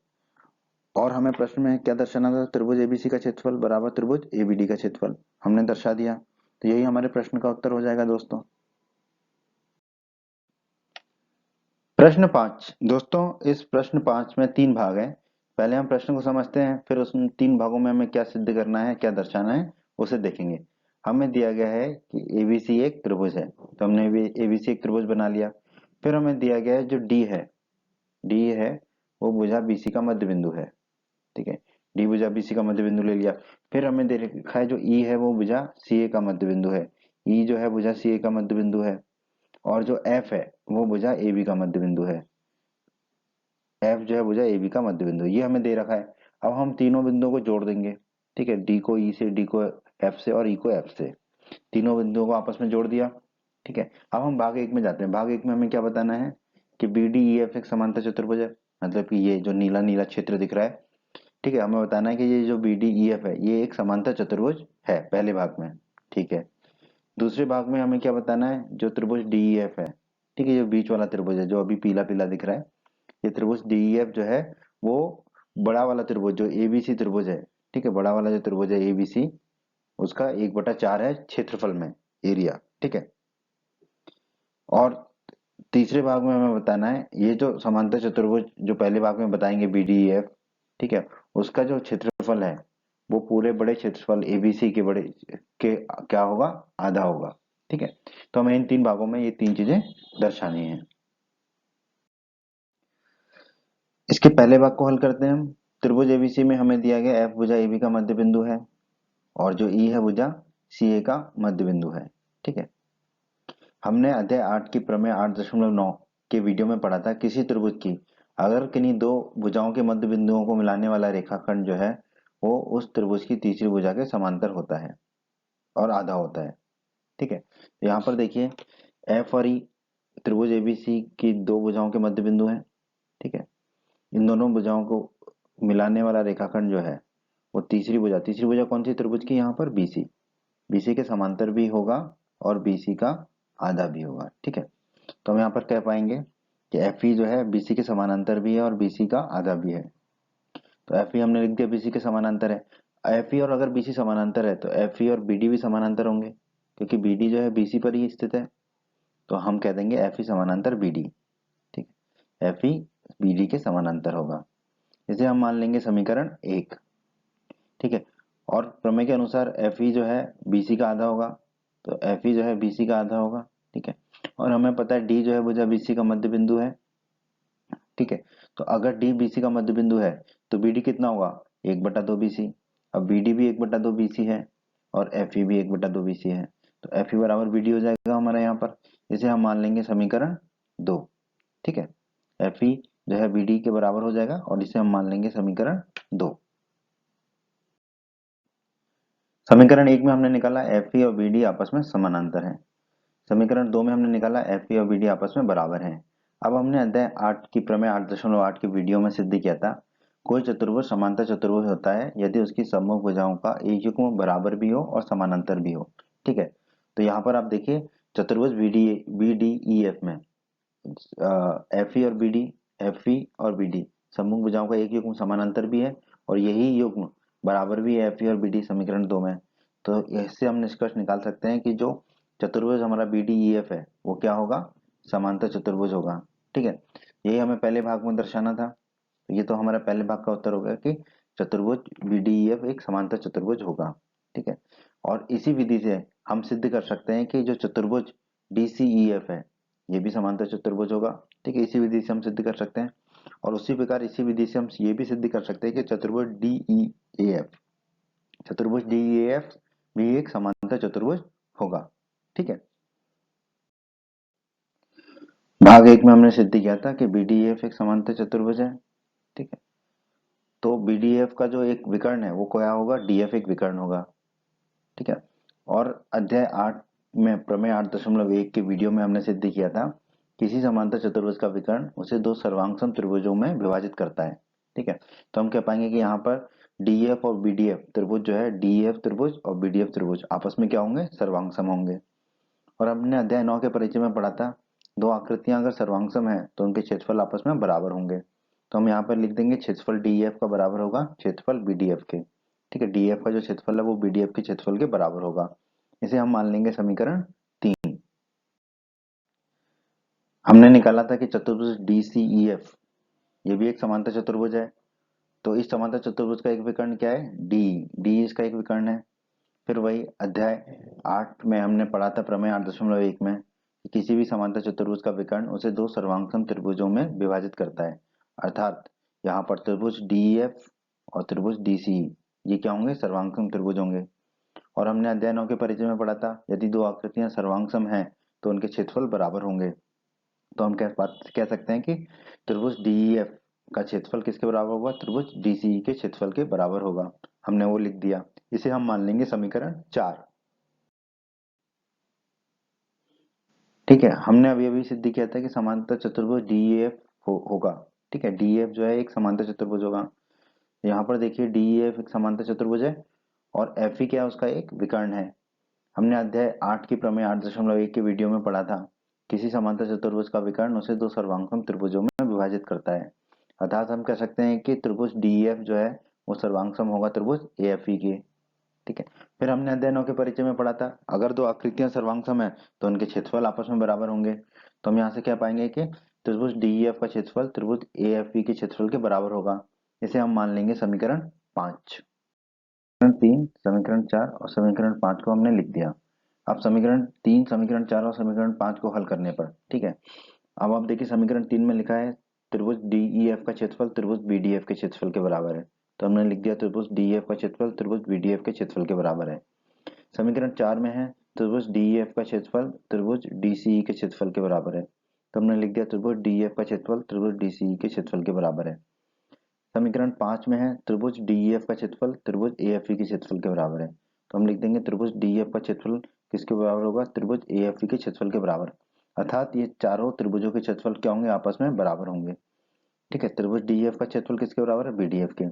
और हमें प्रश्न में क्या दर्शाना था? त्रिभुज ABC का क्षेत्रफल बराबर त्रिभुज ABD का क्षेत्रफल, हमने दर्शा दिया। तो यही हमारे प्रश्न का उत्तर हो जाएगा दोस्तों। प्रश्न 5 दोस्तों, इस प्रश्न 5 में 3 भाग हैं। पहले हम प्रश्न को समझते हैं, फिर उस 3 भागों में हमें क्या सिद्ध करना है, क्या दर्शाना है, उसे देखेंगे। हमें दिया गया है कि ABC एक त्रिभुज है, तो हमने ABC एक त्रिभुज बना लिया। फिर हमें दिया गया है जो D है वो भुजा BC का मध्य बिंदु है। ठीक है, D भुजा BC का मध्य बिंदु ले लिया। फिर हमें दे रखा है जो E है वो भुजा CA का मध्य बिंदु है। E जो है भुजा CA का मध्य बिंदु है, और जो F है वो भुजा AB का मध्य बिंदु है। F जो है भुजा AB का मध्य बिंदु, ये हमें दे रखा है। अब हम तीनों बिंदुओं को जोड़ देंगे। ठीक है, D को E से, D को F से और E को F से, तीनों बिंदुओं को आपस में जोड़ दिया। ठीक है, अब हम भाग 1 में जाते हैं। भाग 1 में हमें क्या बताना है कि BDEF एक समांतर चतुर्भुज है, मतलब कि ये जो नीला नीला क्षेत्र दिख रहा है। ठीक है, हमें बताना है कि ये जो BDEF है ये एक समांतर चतुर्भुज है, पहले भाग में। ठीक है, दूसरे भाग में हमें क्या बताना है? जो त्रिभुज DEF है, ठीक है, जो बीच वाला त्रिभुज है जो अभी पीला पीला दिख रहा है, ये त्रिभुज DEF जो है वो बड़ा वाला त्रिभुज जो ABC त्रिभुज है, ठीक है, बड़ा वाला जो त्रिभुज है ABC, उसका 1/4 है क्षेत्रफल में, एरिया। ठीक है, और तीसरे भाग में हमें बताना है ये जो समांतर चतुर्भुज जो पहले भाग में बताएंगे BDEF, ठीक है, उसका जो क्षेत्रफल है वो पूरे बड़े क्षेत्रफल ABC के बड़े के क्या होगा? आधा होगा। ठीक है, तो हमें इन 3 भागों में ये 3 चीजें दर्शानी है। इसके पहले भाग को हल करते हैं हम। त्रिभुज ABC में हमें दिया गया F भुजा AB का मध्य बिंदु है, और जो E है भुजा CA का मध्य बिंदु है। ठीक है, हमने अध्याय 8 की प्रमेय 8.9 के वीडियो में पढ़ा था, किसी त्रिभुज की अगर किन्हीं दो भुजाओं के मध्य बिंदुओं को मिलाने वाला रेखाखंड जो है वो उस त्रिभुज की तीसरी भुजा के समांतर होता है और आधा होता है। ठीक है, तो यहाँ पर देखिए F और E त्रिभुज ABC की दो भुजाओं के मध्य बिंदु है। ठीक है, इन दोनों भुजाओं को मिलाने वाला रेखाखंड जो है वो तीसरी भुजा कौन सी त्रिभुज की? यहाँ पर BC के समांतर भी होगा और BC का आधा भी होगा। ठीक है, तो हम यहाँ पर कह पाएंगे कि FE जो है BC के समानांतर भी है और BC का आधा भी है। तो FE हमने लिख दिया BC के समानांतर है। FE और अगर BC समानांतर है तो FE और BD भी समानांतर होंगे, क्योंकि BD जो है BC पर ही स्थित है, तो हम कह देंगे FE समानांतर BD। ठीक है, FE BD के समानांतर होगा, इसे हम मान लेंगे समीकरण 1। ठीक है, और प्रमेय के अनुसार FE जो है BC का आधा होगा, तो FE जो है BC का आधा होगा। ठीक है, और हमें पता है D जो है भुजा BC का मध्य बिंदु है। ठीक है, तो अगर D BC का मध्य बिंदु है तो BD कितना होगा? 1/2 BC। अब BD भी 1/2 BC है और FE भी 1/2 BC है, तो FE बराबर BD हो जाएगा हमारा यहाँ पर। इसे हम मान लेंगे समीकरण 2। ठीक है, FE जो है BD के बराबर हो जाएगा और इसे हम मान लेंगे समीकरण 2। समीकरण 1 में हमने निकाला FE और BD आपस में समानांतर है। समीकरण 2 में हमने निकाला FE और BD आपस में बराबर हैं। अब हमने अध्याय 8 की प्रमेय 8.8 की वीडियो में सिद्ध किया था, कोई चतुर्भुज समांतर चतुर्भुज होता है यदि उसकी सम्मुख भुजाओं का एक युग्म बराबर भी हो और समानांतर भी हो। ठीक है, तो यहाँ पर आप देखिए चतुर्भुज BDEF में FE और BD, FE और BD सम्मुख भुजाओं का एक युग्म समानांतर भी है और यही युग्म बराबर भी है FE और BD समीकरण 2 में। तो इससे हम निष्कर्ष निकाल सकते हैं कि जो चतुर्भुज हमारा BDEF है वो क्या होगा, समांतर चतुर्भुज होगा। ठीक है, यही हमें पहले भाग में दर्शाना था। तो ये तो हमारा पहले भाग का उत्तर हो गया कि चतुर्भुज BDEF एक समांतर चतुर्भुज होगा। ठीक है, और इसी विधि से हम सिद्ध कर सकते हैं कि जो चतुर्भुज DCEF है ये भी समांतर चतुर्भुज होगा। ठीक है, इसी विधि से हम सिद्ध कर सकते हैं और उसी प्रकार इसी विधि से हम ये भी सिद्ध कर सकते हैं कि चतुर्भुज DEAF भी एक समांतर चतुर्भुज होगा। ठीक है, भाग 1 में हमने सिद्ध किया था कि BDEF एक समांतर चतुर्भुज है। ठीक है, तो BDEF का जो एक विकर्ण है वो क्या होगा, DF एक विकर्ण होगा। ठीक है, और अध्याय 8 में प्रमेय 8.1 के वीडियो में हमने सिद्ध किया था किसी समांतर चतुर्भुज का विकर्ण उसे दो सर्वांगसम त्रिभुजों में विभाजित करता है। ठीक है, तो हम कह पाएंगे कि यहाँ पर DF और BDF त्रिभुज जो है, DEF त्रिभुज और BDF त्रिभुज आपस में क्या होंगे, सर्वांगसम होंगे। और हमने अध्याय 9 के परिचय में पढ़ा था दो आकृतियां अगर सर्वांगसम है तो उनके क्षेत्रफल आपस में बराबर होंगे। तो हम यहाँ पर लिख देंगे क्षेत्रफल DEF का बराबर होगा क्षेत्रफल BDF के। ठीक है, DF का जो क्षेत्रफल है वो BDF के क्षेत्रफल के बराबर होगा। इसे हम मान लेंगे समीकरण 3। हमने निकाला था कि चतुर्भुज DCEF ये भी एक समांतर चतुर्भुज है। तो इस समांतर चतुर्भुज का एक विकर्ण क्या है, D इसका एक विकर्ण है। फिर वही अध्याय 8 में हमने पढ़ा था प्रमेय 8.1 में कि किसी भी समांतर चतुर्भुज का विकर्ण उसे दो सर्वांगसम त्रिभुजों में विभाजित करता है। अर्थात यहाँ पर त्रिभुज DEF और त्रिभुज DCE ये क्या होंगे, सर्वांगसम त्रिभुज होंगे। और हमने अध्याय 9 के परिचय में पढ़ा था यदि दो आकृतियां सर्वांगसम हैं तो उनके क्षेत्रफल बराबर होंगे। तो हम कह सकते हैं कि त्रिभुज DEF का क्षेत्रफल किसके बराबर होगा, त्रिभुज DCE के क्षेत्रफल के बराबर होगा। हमने वो लिख दिया। इसे हम मान लेंगे समीकरण 4। ठीक है, हमने अभी अभी सिद्ध किया था कि समांतर चतुर्भुज DEF होगा। ठीक है, DEF जो है एक समांतर चतुर्भुज होगा। यहाँ पर देखिए DEF एक समांतर चतुर्भुज है और FE क्या है, उसका एक विकर्ण है। हमने अध्याय 8 की प्रमेय 8.1 के वीडियो में पढ़ा था किसी समांतर चतुर्भुज का विकर्ण उसे दो सर्वांगसम त्रिभुजों में विभाजित करता है। अर्थात हम कह सकते हैं कि त्रिभुज DEF जो है वो सर्वांगसम होगा त्रिभुज AFE के। ठीक है, फिर हमने अध्याय 9 के परिचय में पढ़ा था अगर दो आकृतियां सर्वांगसम है तो उनके क्षेत्रफल आपस में बराबर होंगे। तो हम यहाँ से क्या पाएंगे कि त्रिभुज DEF का क्षेत्रफल त्रिभुज AFE के क्षेत्रफल के बराबर होगा। इसे हम मान लेंगे समीकरण 5। समीकरण 3, समीकरण 4 और समीकरण 5 को हमने लिख दिया। अब समीकरण 3, समीकरण 4 और समीकरण 5 को हल करने पर, ठीक है, अब आप देखिए समीकरण 3 में लिखा है त्रिभुज DEF का क्षेत्रफल त्रिभुज BDF के क्षेत्रफल के बराबर है। तो हमने लिख दिया त्रिभुज DEF का क्षेत्रफल त्रिभुज BDF के क्षेत्रफल के बराबर है। समीकरण 4 में है त्रिभुज DEF का क्षेत्रफल त्रिभुज DCE के क्षेत्रफल के बराबर है। तो हमने लिख दिया त्रिभुज DEF का क्षेत्रफल त्रिभुज DCE के क्षेत्रफल के बराबर है। समीकरण 5 में है त्रिभुज DEF का क्षेत्रफल त्रिभुज AFE के क्षेत्रफल के बराबर है। तो हम लिख देंगे त्रिभुज DEF का क्षेत्रफल किसके बराबर होगा, त्रिभुज AFE के क्षेत्रफल के बराबर। अर्थात ये चारों त्रिभुजों के क्षेत्रफल क्या होंगे, आपस में बराबर होंगे। ठीक है, त्रिभुज DEF का क्षेत्रफल किसके बराबर है, BDF के।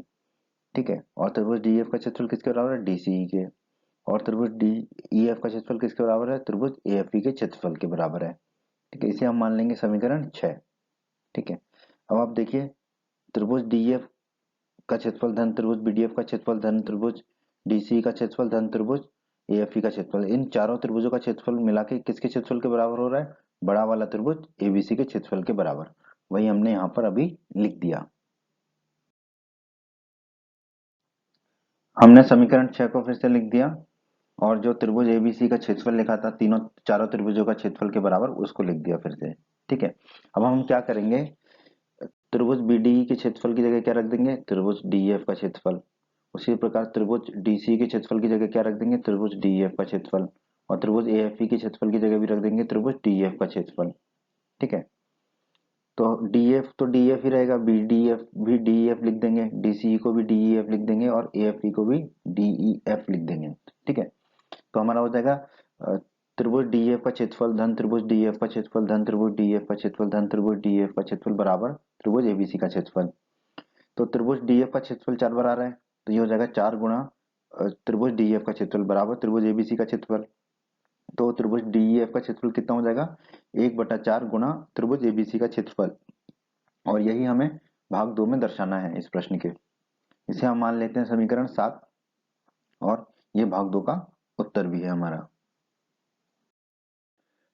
ठीक है, और त्रिभुज DEF का क्षेत्रफल किसके बराबर है, DCE के। और त्रिभुज DEF का क्षेत्रफल किसके बराबर है, त्रिभुज AFE के क्षेत्रफल के बराबर है। ठीक है, इसे हम मान लेंगे समीकरण 6। ठीक है, अब आप देखिए त्रिभुज DEF का क्षेत्रफल धन त्रिभुज BDF का क्षेत्रफल धन त्रिभुज DCE का क्षेत्रफल धन त्रिभुज AFE का क्षेत्रफल, इन चारों त्रिभुजों का क्षेत्रफल मिला के किसके क्षेत्रफल के बराबर हो रहा है, बड़ा वाला त्रिभुज ABC के क्षेत्रफल के बराबर। वही हमने यहाँ पर अभी लिख दिया। हमने समीकरण 6 को फिर से लिख दिया और जो त्रिभुज ABC का क्षेत्रफल लिखा था तीनों चारों त्रिभुजों का क्षेत्रफल के बराबर उसको लिख दिया फिर से। ठीक है, अब हम क्या करेंगे, त्रिभुज BDE के क्षेत्रफल की जगह क्या रख देंगे, त्रिभुज DEF का क्षेत्रफल। उसी प्रकार त्रिभुज DCE के क्षेत्रफल की जगह क्या रख देंगे, त्रिभुज DEF का क्षेत्रफल। और त्रिभुज AFE के क्षेत्रफल की जगह भी रख देंगे त्रिभुज DEF का क्षेत्रफल। ठीक है, तो DF तो DF ही रहेगा, BDF भी DEF लिख देंगे, DCE को भी DEF लिख देंगे और AFE को भी DEF लिख देंगे। ठीक है, तो हमारा हो जाएगा त्रिभुज DEF का क्षेत्रफल धन त्रिभुज DEF का क्षेत्रफल धन त्रिभुज DEF का क्षेत्रफल धन त्रिभुज DEF का क्षेत्रफल बराबर त्रिभुज ABC का क्षेत्रफल। तो त्रिभुज DF का क्षेत्रफल 4 बार आ रहा है तो ये हो जाएगा 4 गुणा त्रिभुज DF का क्षेत्रफल बराबर त्रिभुज ABC का क्षेत्रफल। तो त्रिभुज DEF का क्षेत्रफल कितना हो जाएगा, 1/4 गुणा त्रिभुज ABC का क्षेत्रफल। और यही हमें भाग 2 में दर्शाना है इस प्रश्न के। इसे हम मान लेते हैं समीकरण 7 और ये भाग 2 का उत्तर भी है हमारा।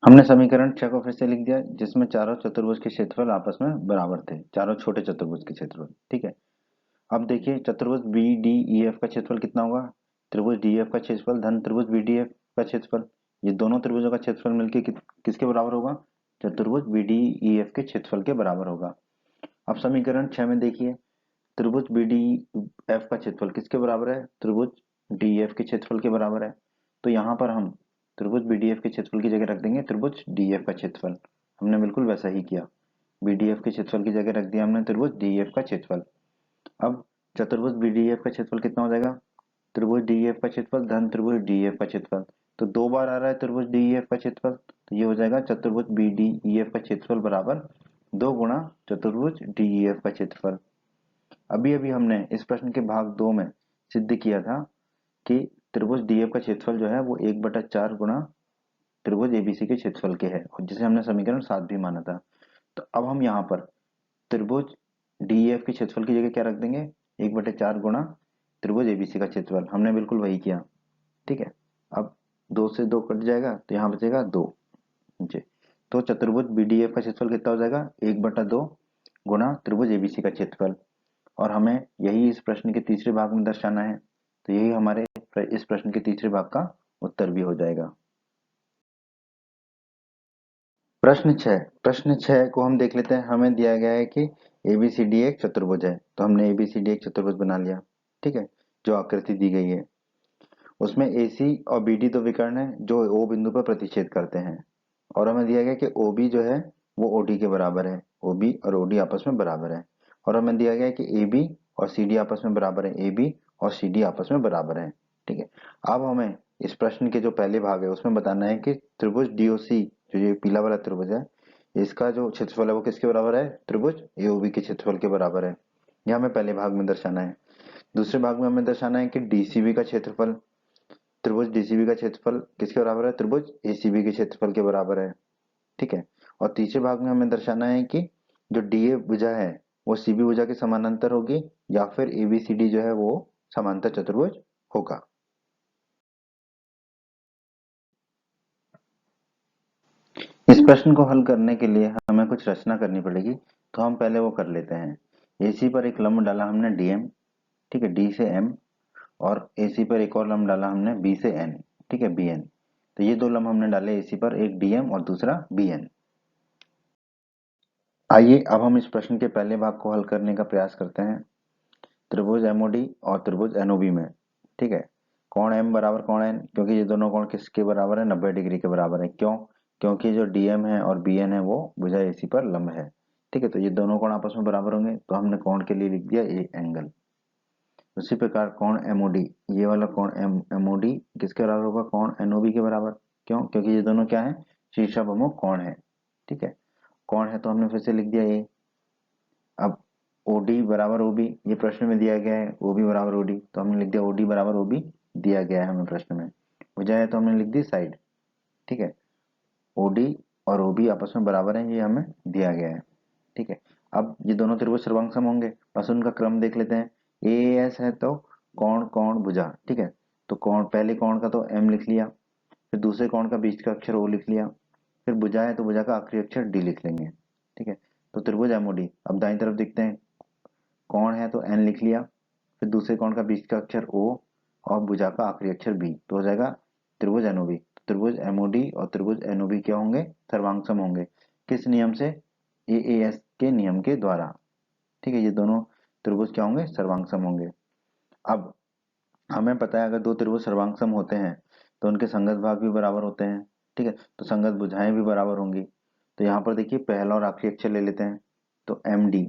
हमने समीकरण 6 को फिर से लिख दिया, जिसमें चारों चतुर्भुज के क्षेत्रफल आपस में बराबर थे, चारों छोटे चतुर्भुज के क्षेत्रफल। ठीक है, अब देखिए चतुर्भुज बी डी ई एफ का क्षेत्रफल कितना होगा, त्रिभुज डी एफ का क्षेत्रफल धन त्रिभुज बी डी एफ का क्षेत्रफल, ये दोनों त्रिभुजों का क्षेत्रफल मिलकर किसके बराबर होगा, चतुर्भुज बी डी ई एफ के क्षेत्रफल के बराबर होगा। अब समीकरण 6 में देखिए त्रिभुज बी डी एफ का क्षेत्रफल किसके बराबर है, त्रिभुज डी एफ के क्षेत्रफल के बराबर है। तो यहाँ पर हम त्रिभुज बी डी एफ के क्षेत्रफल की जगह रख देंगे त्रिभुज डी एफ का क्षेत्रफल। हमने बिल्कुल वैसा ही किया, बी डी एफ के क्षेत्रफल की जगह रख दिया हमने त्रिभुज डी एफ का क्षेत्रफल। अब चतुर्भुज बी डी एफ का क्षेत्रफल कितना हो जाएगा, त्रिभुज डी एफ का क्षेत्रफल धन त्रिभुज डी एफ का क्षेत्रफल। तो 2 बार आ रहा है त्रिभुज डी एफ का क्षेत्रफल, तो ये हो जाएगा चतुर्भुज बी डी ई एफ का क्षेत्रफल बराबर 2 गुणा चतुर्भुज डी ई एफ का क्षेत्रफल। अभी अभी हमने इस प्रश्न के भाग 2 में सिद्ध किया था कि त्रिभुज डीएफ का क्षेत्रफल जो है वो 1/4 गुणा त्रिभुज एबीसी के क्षेत्रफल के है, और जिसे हमने समीकरण 7 भी माना था। तो अब हम यहाँ पर त्रिभुज डीएफ के क्षेत्रफल की जगह क्या रख देंगे, 1/4 गुणा त्रिभुज एबीसी का क्षेत्रफल। हमने बिल्कुल वही किया। ठीक है, अब 2 से 2 कट जाएगा तो यहाँ बचेगा 2 नीचे। तो चतुर्भुज बीडीएफ का क्षेत्रफल कितना हो जाएगा, 1/2 गुणा त्रिभुज एबीसी का क्षेत्रफल। और हमें यही इस प्रश्न के तीसरे भाग में दर्शाना है, तो यही हमारे इस प्रश्न के तीसरे भाग का उत्तर भी हो जाएगा। प्रश्न 6 को हम देख लेते हैं। हमें दिया गया है कि एबीसीडी एक चतुर्भुज है, तो हमने एबीसीडी एक चतुर्भुज बना लिया। ठीक है, जो आकृति दी गई है उसमें एसी और बीडी दो विकर्ण है जो ओ बिंदु पर प्रतिच्छेद करते हैं, और हमें दिया गया कि ओबी जो है वो ओडी के बराबर है, ओबी और ओडी आपस में बराबर है। और हमें दिया गया है कि एबी और सीडी आपस में बराबर है, एबी और सीडी आपस में बराबर है। ठीक है, अब हमें इस प्रश्न के जो पहले भाग है उसमें बताना है कि त्रिभुज डीओसी, जो ये पीला वाला त्रिभुज है, इसका जो क्षेत्रफल है वो किसके बराबर है, त्रिभुज एओबी के क्षेत्रफल के बराबर है। यह हमें पहले भाग में दर्शाना है। दूसरे भाग में हमें दर्शाना है कि डीसीबी का क्षेत्रफल, त्रिभुज डीसीबी का क्षेत्रफल किसके बराबर है, त्रिभुज एसीबी के क्षेत्रफल के बराबर है। ठीक है, और तीसरे भाग में हमें दर्शाना है कि जो डीए भुजा है वो सीबी भुजा के समानांतर होगी या फिर एबीसीडी जो है वो समांतर चतुर्भुज होगा। इस प्रश्न को हल करने के लिए हमें कुछ रचना करनी पड़ेगी, तो हम पहले वो कर लेते हैं। एसी पर एक लंब डाला हमने डीएम, ठीक है, डी से एम, और एसी पर एक और लंब डाला हमने बी से एन, ठीक है, बी एन। तो ये दो लंब हमने डाले एसी पर, एक डीएम और दूसरा बी एन। आइए अब हम इस प्रश्न के पहले भाग को हल करने का प्रयास करते हैं। त्रिभुज एमओडी और त्रिभुज एनओबी में, ठीक है, कोण एम बराबर कोण एन, क्योंकि ये दोनों कोण किसके बराबर है, 90 डिग्री के बराबर है। क्यों, क्योंकि जो डीएम है और बीएन है वो भुजा एसी पर लंब है। ठीक है, तो ये दोनों कोण आपस में बराबर होंगे, तो हमने कोण के लिए लिख दिया ए एंगल। उसी प्रकार कोण एमओडी, ये वाला कोण एमओडी किसके बराबर होगा, कोण एनओबी के बराबर। क्यों, क्योंकि ये दोनों क्या है, शीर्षाभिमुख कोण है। ठीक है, कोण है तो हमने फिर से लिख दिया ए। अब ओडी बराबर ओबी, ये प्रश्न में दिया गया है, ओबी बराबर ओडी, तो हमने लिख दिया ओडी बराबर ओबी, दिया गया है हमें प्रश्न में। भुजा है तो हमने लिख दी साइड। ठीक है, ओडी और ओबी आपस में बराबर है, ये हमें दिया गया है। ठीक है, अब ये दोनों त्रिभुज सर्वांग होंगे, बस उनका क्रम देख लेते हैं। ए एस है तो कोण कोण भुजा। ठीक है, तो कोण, पहले कोण का तो एम लिख लिया, फिर दूसरे कोण का बीच का अक्षर ओ लिख लिया, फिर भुजा है तो भुजा का आखिरी अक्षर डी लिख लेंगे। ठीक है, तो त्रिभुज एमओडी। अब दाईं तरफ देखते हैं, कोण है तो एन लिख लिया, फिर दूसरे कोण का बीच का अक्षर ओ और भुजा का आखिरी अक्षर बी, तो हो जाएगा त्रिभुज एनओबी। त्रिभुज एमओडी और त्रिभुज एनओबी क्या होंगे, सर्वांगसम होंगे। किस नियम से, एएस के नियम के द्वारा। ठीक है, ये दोनों त्रिभुज क्या होंगे, सर्वांगसम होंगे। अब हमें पता है अगर दो त्रिभुज सर्वांगसम होते हैं तो उनके संगत भाग भी बराबर होते हैं। ठीक है, तो संगत भुजाएं भी बराबर होंगी। तो यहाँ पर देखिए पहला और आखिरी अक्षर ले लेते हैं, तो एम डी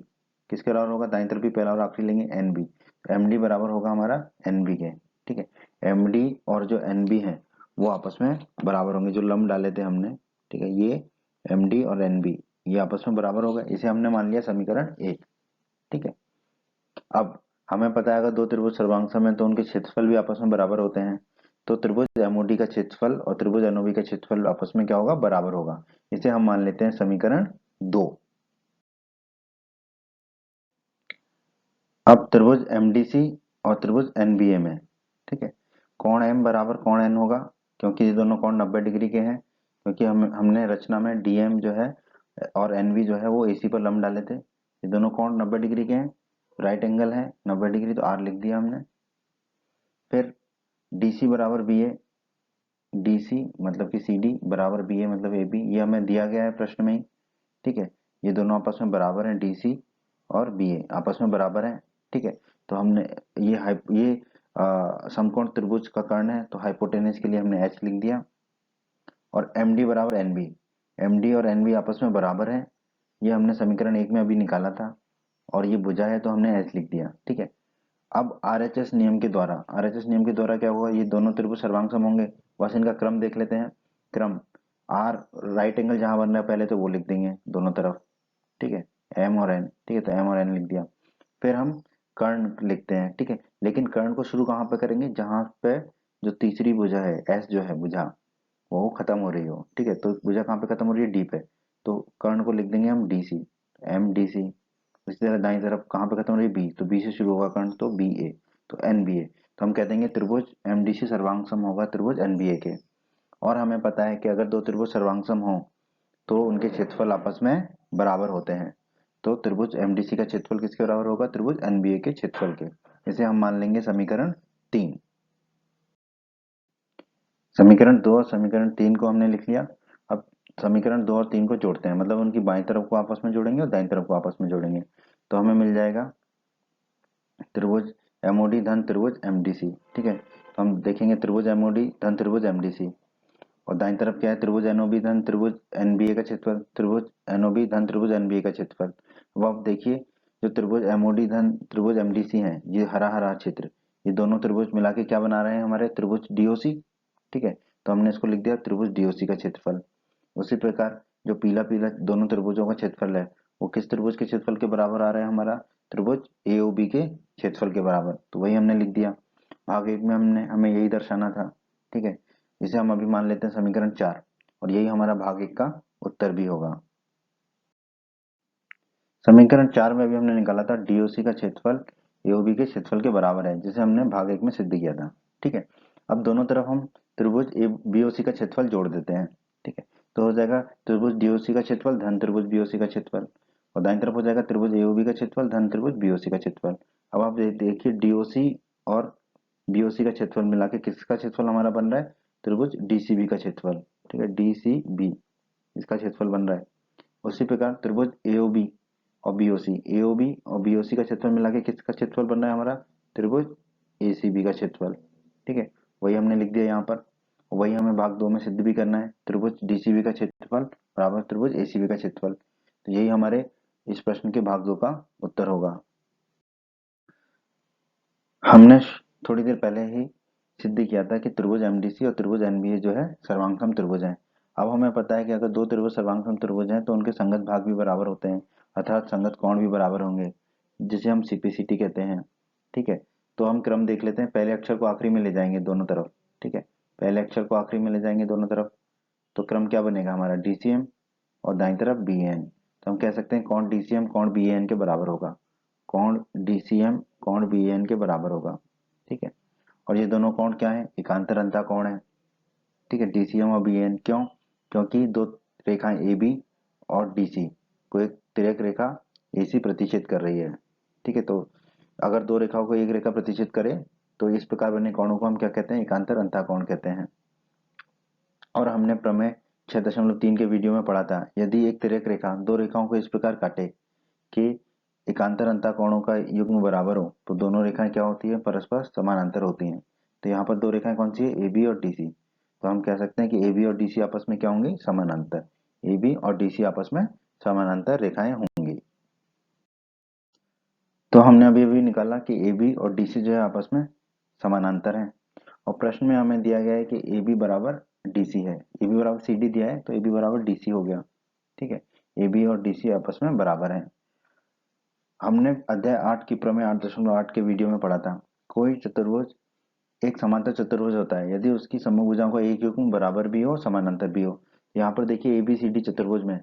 किसके बराबर होगा, दाईं तरफ भी पहला और आखिरी लेंगे, एन बी, तो एम डी बराबर होगा हमारा एन बी के। ठीक है, एम डी और जो एन बी है वो आपस में बराबर होंगे, जो लंब डाले थे हमने। ठीक है, ये एम डी और एन बी ये आपस में बराबर होगा, इसे हमने मान लिया समीकरण 1। ठीक है, अब हमें पता है अगर दो त्रिभुज सर्वांगसम है तो उनके क्षेत्रफल भी आपस में बराबर होते हैं। तो त्रिभुज एमओडी का क्षेत्रफल और त्रिभुज एनओबी का क्षेत्रफल आपस में क्या होगा, बराबर होगा। इसे हम मान लेते हैं समीकरण 2। अब त्रिभुज MDC और त्रिभुज NBA में, ठीक है, कोण M बराबर कोण N होगा, क्योंकि ये दोनों कोण 90 डिग्री के हैं, क्योंकि हमने रचना में DM जो है और NB जो है वो AC पर लंब डाले थे। ये दोनों कोण 90 डिग्री के हैं, राइट एंगल है 90 डिग्री, तो R लिख दिया हमने। फिर DC बराबर BA, DC मतलब कि CD बराबर BA मतलब AB, ये हमें दिया गया है प्रश्न में ही, ठीक है। ये दोनों आपस में बराबर हैं, DC और BA आपस में बराबर हैं, ठीक है। तो हमने ये समकोण त्रिभुज का कर्ण है, तो हाइपोटेनस के लिए हमने H लिख दिया। और MD बराबर NB, MD और NB आपस में बराबर है, ये हमने समीकरण 1 में अभी निकाला था। और ये भुजा है तो हमने H लिख दिया, ठीक है। अब RHS नियम के द्वारा, RHS नियम के द्वारा क्या होगा, ये दोनों त्रिभुज सर्वांग होंगे, बस इनका क्रम देख लेते हैं। क्रम R राइट एंगल जहां बन रहा है पहले तो वो लिख देंगे दोनों तरफ, ठीक है, M और N, ठीक है, तो M और N लिख दिया। फिर हम कर्ण लिखते हैं, ठीक है, लेकिन कर्ण को शुरू कहाँ पे करेंगे, जहां पे जो तीसरी भुजा है S जो है भुजा वो खत्म हो रही हो, ठीक है, तो भुजा कहाँ पे खत्म हो रही है, D पे, तो कर्ण को लिख देंगे हम DC, MDC। इसी तरह दाईं तरफ कहाँ पे खत्म हो रही है, B, तो B से शुरू होगा कर्ण, तो BA, तो NBA। तो हम कह देंगे त्रिभुज MDC सर्वांग सम होगा त्रिभुज NBA के। और हमें पता है कि अगर दो त्रिभुज सर्वांग सम हो तो उनके क्षेत्रफल आपस में बराबर होते हैं। तो त्रिभुज MDC का क्षेत्रफल किसके बराबर होगा, त्रिभुज NBA के क्षेत्रफल के। इसे हम मान लेंगे समीकरण 3। समीकरण 2 और समीकरण 3 को हमने लिख लिया। अब समीकरण 2 और 3 को जोड़ते हैं, मतलब उनकी बाईं तरफ को आपस में जोड़ेंगे और दाईं तरफ को आपस में जोड़ेंगे, तो हमें मिल जाएगा त्रिभुज MOD धन त्रिभुज MDC, ठीक है। तो हम देखेंगे त्रिभुज MOD धन त्रिभुज MDC, और दाईं तरफ क्या है, त्रिभुज NOB धन त्रिभुज NBA का क्षेत्रफल, त्रिभुज NOB धन त्रिभुज NBA का क्षेत्रफल। अब आप देखिए जो त्रिभुज MOD धन त्रिभुज MDC है, ये हरा हरा क्षेत्र, ये दोनों त्रिभुज मिला के क्या बना रहे हैं, हमारे त्रिभुज DOC, ठीक है। तो हमने इसको लिख दिया त्रिभुज DOC का क्षेत्रफल। उसी प्रकार जो पीला पीला दोनों त्रिभुजों का क्षेत्रफल है वो किस त्रिभुज के क्षेत्रफल के बराबर आ रहा है, हमारा त्रिभुज AOB के क्षेत्रफल के बराबर, तो वही हमने लिख दिया। भाग 1 में हमें यही दर्शाना था, ठीक है। इसे हम अभी मान लेते हैं समीकरण 4, और यही हमारा भाग 1 का उत्तर भी होगा। समीकरण 4 में अभी हमने निकाला था DOC का क्षेत्रफल AOB के क्षेत्रफल के बराबर है, जिसे हमने भाग 1 में सिद्ध किया था, ठीक है। अब दोनों तरफ हम त्रिभुज BOC का क्षेत्रफल जोड़ देते हैं, ठीक है। तो हो जाएगा त्रिभुज DOC का क्षेत्रफल धन त्रिभुज BOC का क्षेत्रफल, और दाईं तरफ हो जाएगा त्रिभुज AOB का क्षेत्रफल धन त्रिभुज BOC का क्षेत्रफल। अब आप देखिए DOC और BOC का क्षेत्रफल मिला के किसका क्षेत्रफल हमारा बन रहा है, त्रिभुज DCB का क्षेत्रफल, ठीक है, DCB इसका क्षेत्रफल बन रहा है। उसी प्रकार त्रिभुज AOB और BOC, AOB और BOC का क्षेत्रफल मिला के किसका क्षेत्रफल बन रहा है, हमारा त्रिभुज ACB का क्षेत्रफल, ठीक है। वही हमने लिख दिया यहाँ पर। वही हमें भाग 2 में सिद्ध भी करना है, त्रिभुज DCB का क्षेत्रफल बराबर त्रिभुज ACB का क्षेत्रफल। तो यही हमारे इस प्रश्न के भाग 2 का उत्तर होगा। हमने थोड़ी देर पहले ही सिद्ध किया था कि त्रिभुज MDC और त्रिभुज NBA जो है सर्वांगसम त्रिभुज हैं। अब हमें पता है कि अगर दो त्रिभुज सर्वांगसम त्रिभुज हैं तो उनके संगत भाग भी बराबर होते हैं, अर्थात संगत कोण भी बराबर होंगे, जिसे हम CPCT कहते हैं, ठीक है। तो हम क्रम देख लेते हैं, पहले अक्षर को आखिरी में ले जाएंगे दोनों तरफ, ठीक है, पहले अक्षर को आखिरी में ले जाएंगे दोनों तरफ, तो क्रम क्या बनेगा हमारा DCM और दाईं तरफ BAN। तो हम कह सकते हैं कोण DCM कोण BAN के बराबर होगा, कोण DCM कोण BAN के बराबर होगा, ठीक है। और ये दोनों कोण क्या है, एकांतर अंतः कोण है, ठीक है, DCM और BAN। क्यों, क्योंकि दो रेखाएं AB और DC को एक तिर्यक रेखा AC प्रतिच्छेद कर रही है, ठीक है। तो अगर दो रेखाओं को एक रेखा प्रतिच्छेद करे तो इस प्रकार बने कोणों को हम क्या कहते हैं, एकांतर अंतः कोण कहते हैं। और हमने प्रमेय 6.3 के वीडियो में पढ़ा था, यदि एक तिर्यक रेखा दो रेखाओं को इस प्रकार काटे कि एकांतर अंतः कोणों का युग्म बराबर हो तो दोनों रेखाएं क्या होती है, परस्पर समानांतर होती हैं। तो यहाँ पर दो रेखाएं कौन सी है, AB और DC। तो हम कह सकते हैं कि AB और DC आपस में क्या होंगी, समानांतर। AB और DC आपस में समानांतर रेखाएं होंगी। तो हमने अभी अभी निकाला कि AB और DC जो है आपस में समानांतर हैं। और प्रश्न में हमें दिया गया है कि AB बराबर DC है, AB बराबर CD दिया है तो AB बराबर DC हो गया, ठीक है। AB और DC आपस में बराबर हैं। हमने अध्याय 8 की प्रमेय 8.8 के वीडियो में पढ़ा था, कोई चतुर्भुज एक समांतर चतुर्भुज होता है यदि उसकी समभुजाओं का एक युग्म बराबर भी हो समानांतर भी हो। यहाँ पर देखिए ABCD चतुर्भुज में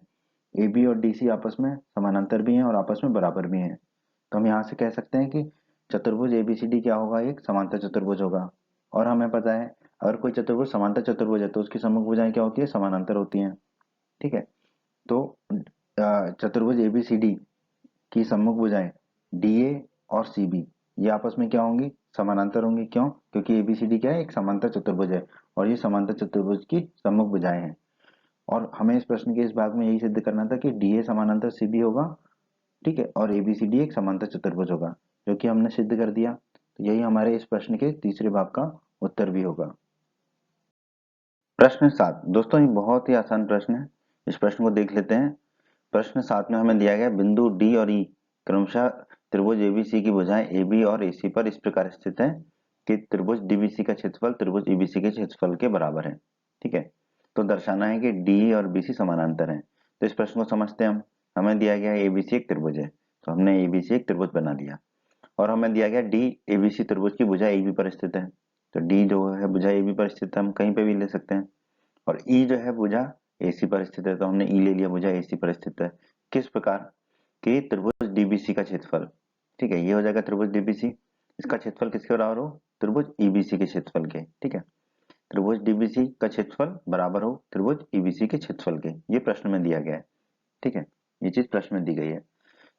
AB और DC आपस में समानांतर भी हैं और आपस में बराबर भी हैं। तो हम यहाँ से कह सकते हैं कि चतुर्भुज एबीसीडी क्या होगा, एक समांतर चतुर्भुज होगा। और हमें पता है अगर कोई चतुर्भुज समांतर चतुर्भुज है तो उसकी सम्मुख भुजाएं क्या होती है, समानांतर होती हैं। ठीक है। तो चतुर्भुज एबीसीडी की सम्मुख भुजाएं डीए और सीबी ये आपस में क्या होंगी, समानांतर होंगी। क्यों? क्योंकि एबीसीडी क्या है, एक समांतर चतुर्भुज है और ये समांतर चतुर्भुज की सम्मुख भुजाएं हैं। और हमें इस प्रश्न के इस भाग में यही सिद्ध करना था कि डीए समानांतर सीबी होगा। ठीक है। और एबीसीडी एक समांतर चतुर्भुज होगा, जो कि हमने सिद्ध कर दिया। तो यही हमारे इस प्रश्न के तीसरे भाग का उत्तर भी होगा। प्रश्न 7 दोस्तों, ये बहुत ही आसान प्रश्न है, इस प्रश्न को देख लेते हैं। प्रश्न 7 में हमें दिया गया बिंदु डी और ई क्रमशः त्रिभुज एबीसी की भुजाएं एबी और एसी पर इस प्रकार स्थित है कि त्रिभुज डीबीसी का क्षेत्रफल त्रिभुज ईबीसी के क्षेत्रफल के बराबर है। ठीक है। तो दर्शाना है कि डी और बीसी समानांतर हैं। तो इस प्रश्न को समझते हैं हम। हमें दिया गया एबीसी एक त्रिभुज है, तो हमने एबीसी एक त्रिभुज बना लिया। और हमें दिया गया डी एबीसी त्रिभुज की भुजा एबी पर स्थित है। तो डी जो है भुजा एबी पर स्थित है, हम कहीं पे भी ले सकते हैं। और ई जो है भुजा एसी पर स्थित है, तो हमने ई ले लिया, भुजा एसी पर स्थित है। किस प्रकार कि त्रिभुज डीबीसी का क्षेत्रफल, ठीक है, ये हो जाएगा त्रिभुज डीबीसी, इसका क्षेत्रफल किसके बराबर हो, त्रिभुज ईबीसी के क्षेत्रफल के। ठीक है। त्रिभुज डीबीसी का क्षेत्रफल बराबर हो त्रिभुज ईबीसी के क्षेत्रफल के, ये प्रश्न में दिया गया है। ठीक है। ये चीज प्रश्न में दी गई है।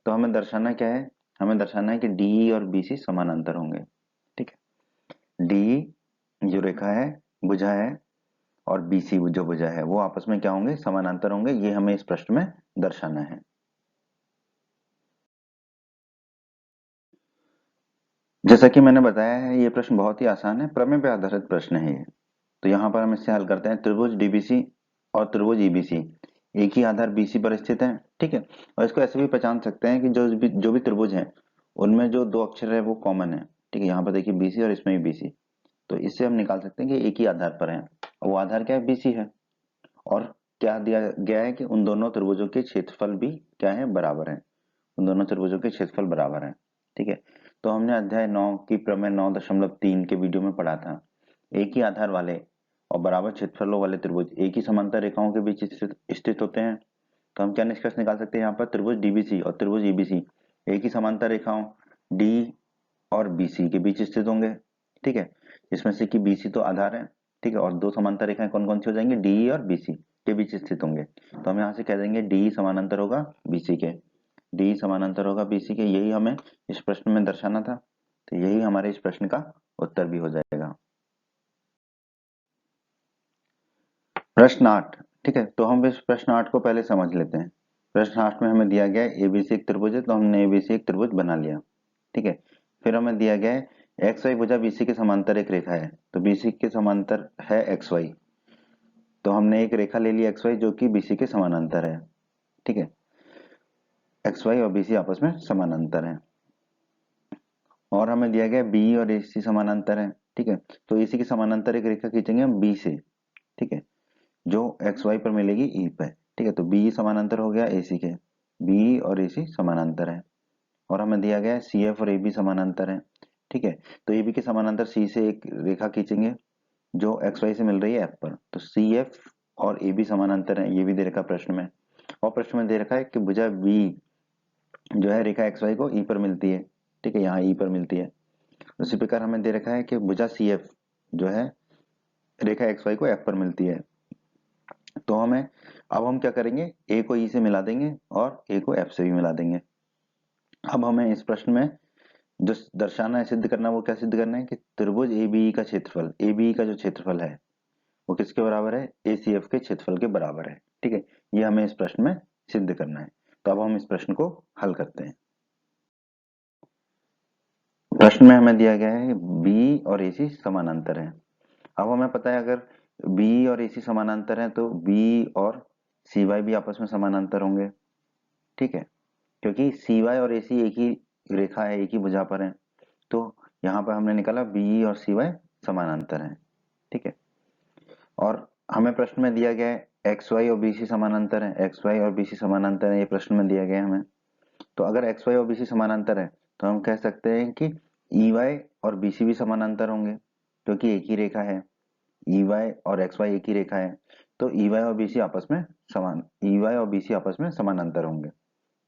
तो हमें दर्शाना क्या है, हमें दर्शाना है कि डी और बीसी समानांतर होंगे। ठीक है। डी जो रेखा है, भुजा है, और बीसी जो भुजा है वो आपस में क्या होंगे, समानांतर होंगे। ये हमें इस प्रश्न में दर्शाना है। जैसा कि मैंने बताया है ये प्रश्न बहुत ही आसान है, प्रमेय पे आधारित प्रश्न है ये। तो यहाँ पर हम इससे हल करते हैं। त्रिभुज डीबीसी और त्रिभुज ईबीसी एक ही आधार बीसी पर स्थित है। ठीक है। और इसको ऐसे भी पहचान सकते हैं कि जो भी त्रिभुज है उनमें जो दो अक्षर है वो कॉमन है। ठीक है। यहाँ पर देखिए बीसी और इसमें भी बीसी, तो इससे हम निकाल सकते हैं कि एक ही आधार पर है। वो आधार क्या है, बीसी है। और क्या दिया गया है कि उन दोनों त्रिभुजों के क्षेत्रफल भी क्या है, बराबर है। उन दोनों त्रिभुजों के क्षेत्रफल बराबर है। ठीक है। तो हमने अध्याय 9 की प्रमेय 9.3 के वीडियो में पढ़ा था, एक ही आधार वाले और बराबर क्षेत्रफलों वाले त्रिभुज एक ही समांतर रेखाओं के बीच स्थित होते हैं। तो हम क्या निष्कर्ष निकाल सकते हैं, यहाँ पर त्रिभुज डीबीसी और त्रिभुज ईबीसी एक ही समांतर रेखाओं डी और बीसी के बीच स्थित होंगे। ठीक है। इसमें से कि बीसी तो आधार है। ठीक है। और दो समांतर रेखाएं कौन कौन सी हो जाएंगी, डी और बीसी के बीच स्थित होंगे। तो हम यहाँ से कह देंगे डी समानांतर होगा बीसी के, डी समानांतर होगा बीसी के। यही हमें इस प्रश्न में दर्शाना था। तो यही हमारे इस प्रश्न का उत्तर भी हो जाएगा। प्रश्न 8। ठीक है। तो हम इस प्रश्न 8 को पहले समझ लेते हैं। प्रश्न 8 में हमें दिया गया है एबीसी एक त्रिभुज है, तो हमने एबीसी एक त्रिभुज बना लिया। ठीक है। फिर हमें दिया गया है एक्स वाई भुजा बीसी के समांतर एक रेखा है, तो बीसी के समांतर है एक्स वाई। तो हमने एक रेखा ले ली एक्स वाई जो कि बीसी के समानांतर है। ठीक है। एक्स वाई और बीसी आपस में समानांतर है। और हमें दिया गया बी और एसी समानांतर है। ठीक है। तो एसी के समानांतर एक रेखा खींचेंगे हम बी से। ठीक है। जो एक्स वाई पर मिलेगी ई पर। ठीक है। तो बी समानांतर हो गया एसी के, बी और एसी समानांतर है। और हमें दिया गया है सी एफ और ए बी समानांतर है। ठीक है। तो ए बी के समानांतर सी से एक रेखा खींचेंगे जो एक्स वाई से मिल रही है एफ पर। तो सी एफ और ए बी समानांतर है, ये भी दे रखा प्रश्न में। और प्रश्न में दे रखा है कि भुजा बी जो है रेखा एक्स वाई को ई पर मिलती है। ठीक है। यहाँ ई पर मिलती है। उसी प्रकार हमें दे रखा है कि भुजा सी एफ जो है रेखा एक्स वाई को एफ पर मिलती है। तो हमें अब हम क्या करेंगे, ए को ई से मिला देंगे और ए को एफ से भी मिला देंगे। अब हमें इस प्रश्न में जो दर्शाना है, सिद्ध करना, वो क्या सिद्ध करना है कि त्रिभुज एबीई का क्षेत्रफल, एबीई का जो क्षेत्रफल है वो किसके बराबर है, एसीएफ के क्षेत्रफल के बराबर है। ठीक है। ये हमें इस प्रश्न में सिद्ध करना है। तो अब हम इस प्रश्न को हल करते हैं। प्रश्न में हमें दिया गया है बी और एसी समानांतर है। अब हमें पता है अगर बी और एसी समानांतर है तो बी और सी वाई भी आपस में समानांतर होंगे। ठीक है। क्योंकि सी वाई और एसी एक ही रेखा है, एक ही भुजा पर है। तो यहाँ पर हमने निकाला बी और सी वाई समानांतर है। ठीक है। और हमें प्रश्न में दिया गया है एक्स वाई और बीसी समानांतर है, एक्स वाई और बीसी समानांतर है, ये प्रश्न में दिया गया है हमें। तो अगर एक्स वाई और बीसी समानांतर है तो हम कह सकते हैं कि ई वाई और बीसी भी समानांतर होंगे, क्योंकि एक ही रेखा है। ई वाई और एक्स वाई एक ही रेखा है, तो ई वाई और बीसी आपस में ई वाई और बीसी आपस में समानांतर होंगे।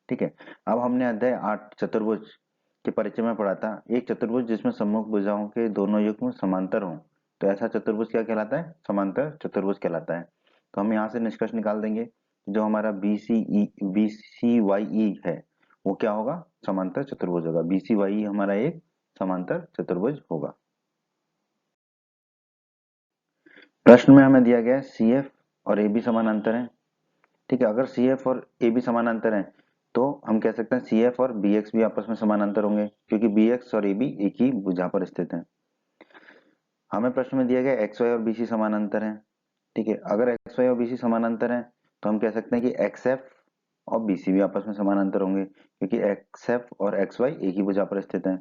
ठीक है। अब हमने अध्याय 8 चतुर्भुज के परिचय में पढ़ा था, एक चतुर्भुज जिसमें सम्मुख भुजाओं के दोनों युग्म समांतर हों तो ऐसा चतुर्भुज क्या कहलाता है? समांतर चतुर्भुज कहलाता है। तो हम यहाँ से निष्कर्ष निकाल देंगे, जो हमारा BCYE है वो क्या होगा? समांतर चतुर्भुज होगा। BCYE हमारा एक समांतर चतुर्भुज होगा। प्रश्न में हमें दिया गया है CF और AB समानांतर है। ठीक है, अगर CF और AB समानांतर है तो हम कह सकते हैं CF और BX भी आपस में समानांतर होंगे, क्योंकि BX और AB एक ही भुजा पर स्थित है। हमें प्रश्न में दिया गया XY और BC समानांतर है। ठीक है, अगर XY और BC समानांतर है तो हम कह सकते हैं कि XF और BC भी आपस में समानांतर होंगे, क्योंकि XF और XY एक ही भुजा पर स्थित है।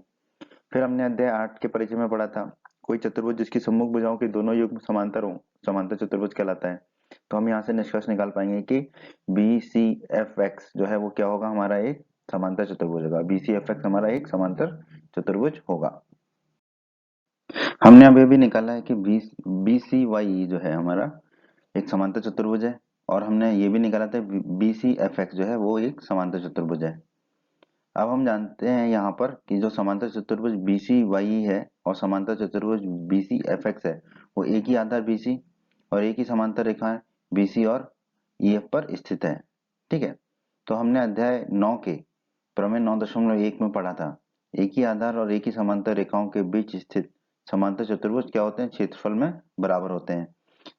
फिर हमने अध्याय 8 के परिचय में पढ़ा था, कोई चतुर्भुज जिसकी सम्मुख भुजाओं के दोनों युग्म समांतर हो समांतर चतुर्भुज कहलाता है। तो हम यहाँ से निष्कर्ष निकाल पाएंगे कि BCFX जो है वो क्या होगा? हमारा एक समांतर चतुर्भुज होगा। BCFX हमारा एक समांतर चतुर्भुज होगा। हमने अब ये भी निकाला है कि BCYE जो है हमारा एक समांतर चतुर्भुज है, और हमने ये भी निकाला था BCFX जो है वो एक समांतर चतुर्भुज है। अब हम जानते हैं यहाँ पर कि जो समांतर चतुर्भुज BCYE है और समांतर चतुर्भुज BCFX है वो एक ही आधार BC और एक ही समांतर रेखा है BC और EF पर स्थित है। ठीक है, तो हमने अध्याय 9 के प्रमेय 9.1 में पढ़ा था, एक ही आधार और एक ही समांतर रेखाओं के बीच स्थित समांतर चतुर्भुज क्या होते हैं? क्षेत्रफल में बराबर होते हैं।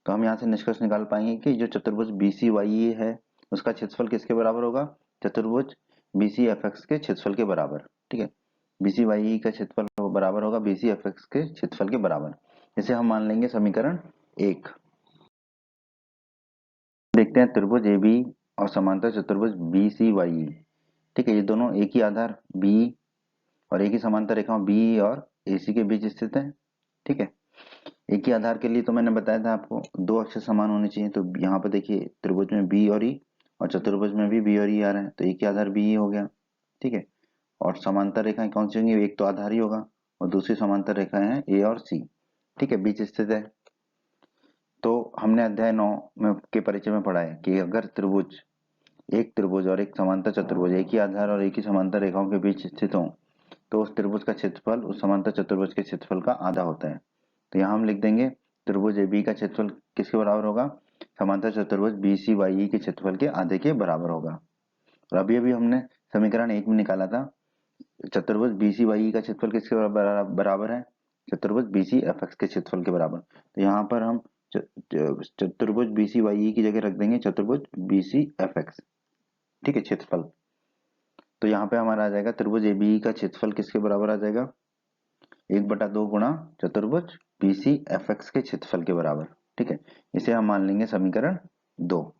तो हम यहाँ से निष्कर्ष निकाल पाएंगे कि जो चतुर्भुज BCYE है उसका क्षेत्रफल किसके बराबर होगा? चतुर्भुज BCFX के क्षेत्रफल के बराबर। ठीक है, BCYE का क्षेत्रफल बराबर होगा BCFX के क्षेत्रफल के बराबर। इसे हम मान लेंगे समीकरण 1। देखते हैं त्रिभुज AB और समांतर चतुर्भुज BCYE। ठीक है, ये दोनों एक ही आधार B और एक ही समांतर रेखाओं BE और AC के बीच स्थित है। ठीक है, एक ही आधार के लिए तो मैंने बताया था आपको दो अक्षर समान होने चाहिए। तो यहाँ पर देखिए त्रिभुज में B और E और चतुर्भुज में भी B और E आ रहे हैं, तो एक ही आधार BE हो गया। ठीक है, और समांतर रेखाएं कौन सी होंगी? एक तो आधार ही होगा और दूसरी समांतर रेखाएं हैं A और C। ठीक है, बीच स्थित है। तो हमने अध्याय 9 में के परिचय में पढ़ा है कि अगर एक त्रिभुज और एक समांतर चतुर्भुज एक ही आधार और एक ही समांतर रेखाओं के बीच स्थित हो तो उस त्रिभुज का क्षेत्रफल उस समांतर चतुर्भुज के क्षेत्रफल का आधा होता है। तो यहाँ हम लिख देंगे त्रिभुज AB का क्षेत्रफल किसके बराबर होगा? समांतर चतुर्भुज BCYE के क्षेत्रफल के आधे के बराबर होगा। और अभी अभी हमने समीकरण 1 में निकाला था चतुर्भुज BCYE का क्षेत्रफल किसके बराबर है? चतुर्भुज BCFX के क्षेत्रफल के बराबर। तो यहाँ पर हम चतुर्भुज BCYE की जगह रख देंगे चतुर्भुज BCFX। ठीक है, क्षेत्रफल। तो यहाँ पे हमारा आ जाएगा त्रिभुज ABE का क्षेत्रफल किसके बराबर आ जाएगा? 1/2 गुणा चतुर्भुज BCFX के क्षेत्रफल के बराबर। ठीक है, इसे हम मान लेंगे समीकरण 2।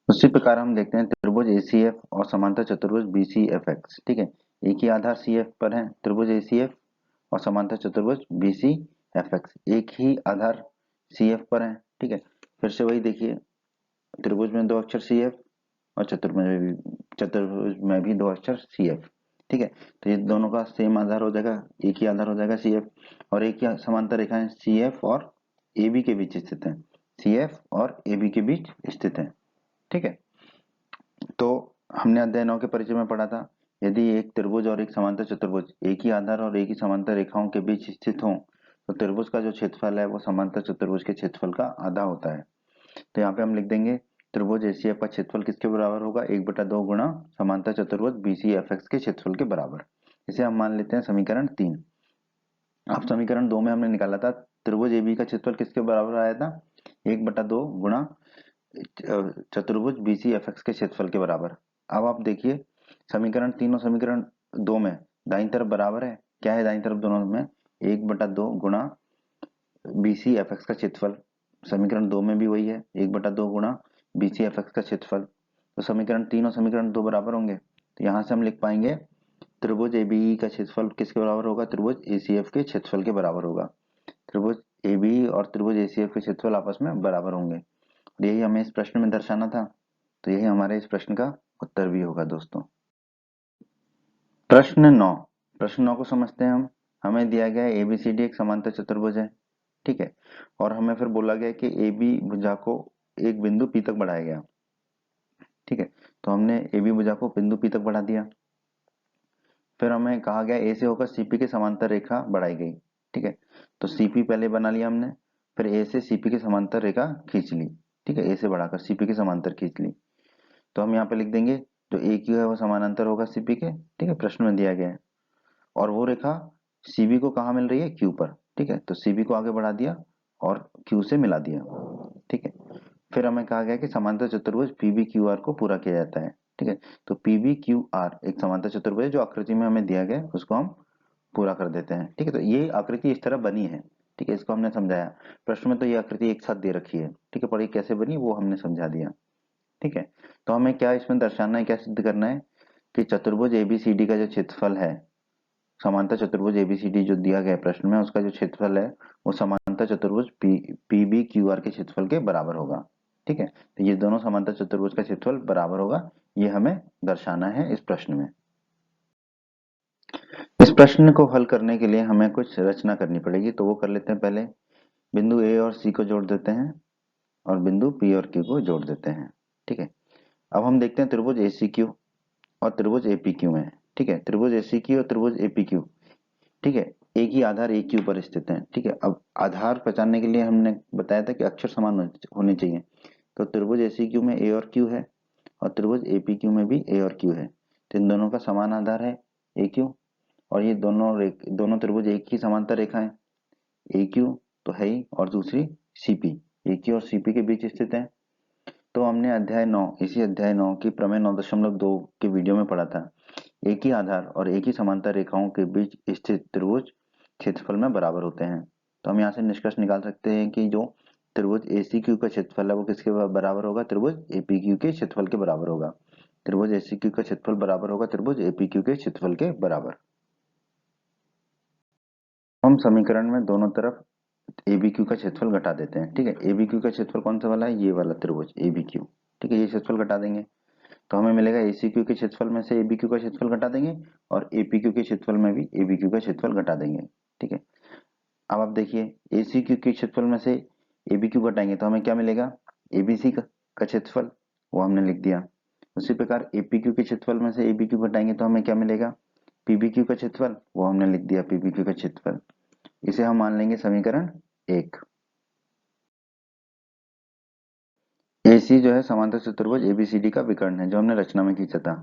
उसी प्रकार हम देखते हैं त्रिभुज ACF और समांतर चतुर्भुज BCFX। ठीक है, एक ही आधार CF पर है त्रिभुज ACF और समांतर चतुर्भुज BCFX एक ही आधार CF पर है। ठीक है, फिर से वही देखिए त्रिभुज में दो अक्षर CF और चतुर्भुज में भी दो अक्षर CF। ठीक है, तो ये दोनों का सेम आधार हो जाएगा, एक ही आधार हो जाएगा CF और एक ही समांतर रेखाएं CF और AB के बीच स्थित है। CF और AB के बीच स्थित है। ठीक है, तो हमने अध्याय 9 के परिचय में पढ़ा था, यदि एक त्रिभुज और एक समांतर चतुर्भुज एक ही आधार और एक ही समांतर रेखाओं के बीच स्थित हो तो त्रिभुज का जो क्षेत्रफल है वो समांतर चतुर्भुज के क्षेत्रफल का आधा होता है। तो यहाँ पे हम लिख देंगे त्रिभुज ACF का क्षेत्रफल किसके बराबर होगा? 1/2 गुणा समांतर चतुर्भुज BCFX के क्षेत्रफल के बराबर। इसे हम मान लेते हैं समीकरण 3। अब समीकरण 2 में हमने निकाला था त्रिभुज AB का क्षेत्रफल किसके बराबर आया था? 1/2 गुणा चतुर्भुज BCFX के क्षेत्रफल के बराबर। अब आप देखिए समीकरण 3 और समीकरण 2 में दाईं तरफ बराबर है। क्या है दाईं तरफ दोनों में? 1/2 गुणा BCFX का क्षेत्रफल। समीकरण 2 में भी वही है 1/2 गुणा BCFX का क्षेत्रफल। तो समीकरण 3 और समीकरण 2 बराबर होंगे, तो यहाँ से हम लिख पाएंगे त्रिभुज ABE का क्षेत्रफल किसके बराबर होगा? त्रिभुज ACF के क्षेत्रफल के बराबर होगा। त्रिभुज ABE और त्रिभुज ACF के क्षेत्रफल आपस में बराबर होंगे, यही हमें इस प्रश्न में दर्शाना था। तो यही हमारे इस प्रश्न का उत्तर भी होगा दोस्तों। प्रश्न 9 को समझते हैं हम। हमें दिया गया है ABCD एक समांतर चतुर्भुज है। ठीक है, और हमें फिर बोला गया कि AB भुजा को एक बिंदु P तक बढ़ाया गया। ठीक है, तो हमने ए बी भुजा को बिंदु पी तक बढ़ा दिया। फिर हमें कहा गया ए से होकर सीपी के समांतर रेखा बढ़ाई गई। ठीक है, तो सीपी पहले बना लिया हमने, फिर ए से सीपी के समांतर रेखा खींच ली। ठीक है, ए से बढ़ाकर सीपी के समांतर खींच ली। तो हम यहाँ पे लिख देंगे जो ए क्यू है वो समानांतर होगा सीपी के। ठीक है, प्रश्न में दिया गया है। और वो रेखा सीबी को कहाँ मिल रही है, क्यू पर। ठीक है, तो सीबी को आगे बढ़ा दिया और क्यू से मिला दिया। ठीक है, फिर हमें कहा गया कि समांतर चतुर्भुज पीबी क्यू आर को पूरा किया जाता है। ठीक है, तो पीबी क्यू आर एक समांतर चतुर्भुज है जो आकृति में हमें दिया गया है, उसको हम पूरा कर देते हैं। ठीक है, तो ये आकृति इस तरह बनी है। ठीक है, इसको हमने समझाया। प्रश्न में तो ये आकृति एक साथ दे रखी है। ठीक है, पर ये कैसे बनी वो हमने समझा दिया। ठीक है, तो हमें क्या इसमें दर्शाना है, क्या सिद्ध करना है कि चतुर्भुज एबीसीडी का जो क्षेत्रफल है, समांतर चतुर्भुज एबीसीडी जो दिया गया है प्रश्न में, उसका जो क्षेत्रफल है वो समांतर चतुर्भुज पीबी क्यू आर के क्षेत्रफल के बराबर होगा। ठीक है, तो ये दोनों समांतर चतुर्भुज का क्षेत्रफल बराबर होगा, ये हमें दर्शाना है इस प्रश्न में। इस प्रश्न को हल करने के लिए हमें कुछ रचना करनी पड़ेगी, तो वो कर लेते हैं। पहले बिंदु ए और सी को जोड़ देते हैं और बिंदु पी और क्यू को जोड़ देते हैं। ठीक है, अब हम देखते हैं त्रिभुज ए सी क्यू और त्रिभुज ए पी क्यू में। ठीक है, त्रिभुज ए सी क्यू और त्रिभुज ए पी क्यू, ठीक है, एक ही आधार एक क्यू पर स्थित है। ठीक है, अब आधार पहचानने के लिए हमने बताया था कि अक्षर समान होने चाहिए। तो त्रिभुज एसी क्यू में ए और क्यू है और त्रिभुज एपी क्यू में भी ए और क्यू है, तो इन दोनों का समान आधार है ए क्यू। और ये दोनों त्रिभुज एक ही समांतर रेखा है, ए क्यू तो है ही और दूसरी सीपी, ए क्यू और सीपी के बीच स्थित है। तो हमने अध्याय 9, इसी अध्याय 9 की प्रमेय 9.2 के वीडियो में पढ़ा था, एक ही आधार और एक ही समांतर रेखाओं के बीच स्थित त्रिभुज क्षेत्रफल में बराबर होते हैं। तो हम यहाँ से निष्कर्ष निकाल सकते हैं कि जो त्रिभुज एसी क्यू का क्षेत्रफल है वो किसके बराबर होगा, त्रिभुज एपी क्यू के क्षेत्रफल के बराबर होगा। त्रिभुज एसी क्यू का क्षेत्रफल बराबर होगा त्रिभुज एपी क्यू के क्षेत्रफल के बराबर। हम समीकरण में दोनों तरफ एबी क्यू का क्षेत्रफल घटा देते हैं। ठीक है, एबी क्यू का क्षेत्रफल कौन सा वाला है, ये वाला त्रिभुज एबी क्यू। ठीक है, ये क्षेत्रफल घटा देंगे तो हमें मिलेगा एसी क्यू के क्षेत्रफल में से एबी क्यू का क्षेत्रफल घटा देंगे और एपी क्यू के क्षेत्रफल में भी एबी क्यू का क्षेत्रफल घटा देंगे। ठीक है, अब आप देखिए एसी क्यू के क्षेत्रफल में से एबी क्यू घटाएंगे तो हमें क्या मिलेगा, एबीसी का क्षेत्रफल, वो हमने लिख दिया। उसी प्रकार एपी क्यू के क्षेत्रफल में से एबी क्यू घटाएंगे तो हमें क्या मिलेगा, पीबी क्यू का क्षेत्रफल, वो हमने लिख दिया पीबी क्यू का क्षेत्रफल। इसे हम मान लेंगे समीकरण 1। एसी जो है समांतर चतुर्भुज एबीसीडी का विकर्ण है जो हमने रचना में खींचा था।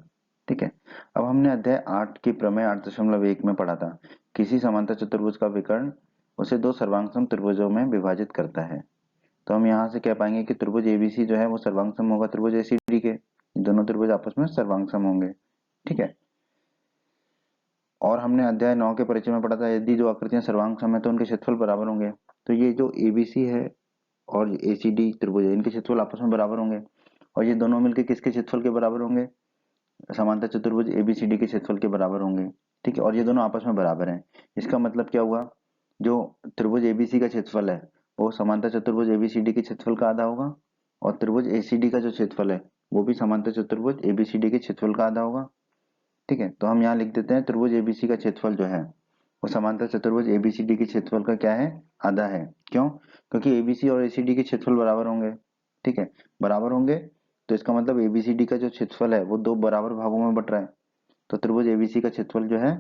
ठीक है, अब हमने अध्याय 8 की प्रमेय 8.1 में पढ़ा था, किसी समांतर चतुर्भुज का विकर्ण उसे दो सर्वांगसम त्रिभुजों में विभाजित करता है। तो हम यहाँ से कह पाएंगे कि त्रिभुज एबीसी जो है वो सर्वांगसम होगा त्रिभुज एसीडी के, दोनों त्रिभुज आपस में सर्वांगसम होंगे। ठीक है, और हमने अध्याय 9 के परिचय में पढ़ा था यदि जो आकृतियां सर्वांगसम है तो उनके क्षेत्रफल बराबर होंगे। तो ये जो एबीसी है और एसीडी त्रिभुज है इनके क्षेत्रफल आपस में बराबर होंगे और ये दोनों मिलकर किसके क्षेत्रफल के बराबर होंगे, समांतर चतुर्भुज एबीसीडी के क्षेत्रफल के बराबर होंगे। ठीक है, और ये दोनों आपस में बराबर हैं। इसका मतलब क्या हुआ, जो त्रिभुज एबीसी का क्षेत्रफल है वो समांतर चतुर्भुज एबीसीडी के क्षेत्रफल का आधा होगा और त्रिभुज एसीडी का जो क्षेत्रफल है वो भी समांतर चतुर्भुज एबीसीडी के क्षेत्रफल का आधा होगा। ठीक है, तो हम यहाँ लिख देते हैं त्रिभुज एबीसी का क्षेत्रफल जो है वो समांतर चतुर्भुज एबीसीडी के क्षेत्रफल का क्या है, आधा है। क्यों, क्योंकि एबीसी और एसीडी के क्षेत्रफल बराबर होंगे। ठीक है, बराबर होंगे तो इसका मतलब एबीसीडी का जो क्षेत्रफल है वो दो बराबर भागों में बट रहा है, तो त्रिभुज एबीसी का क्षेत्रफल जो है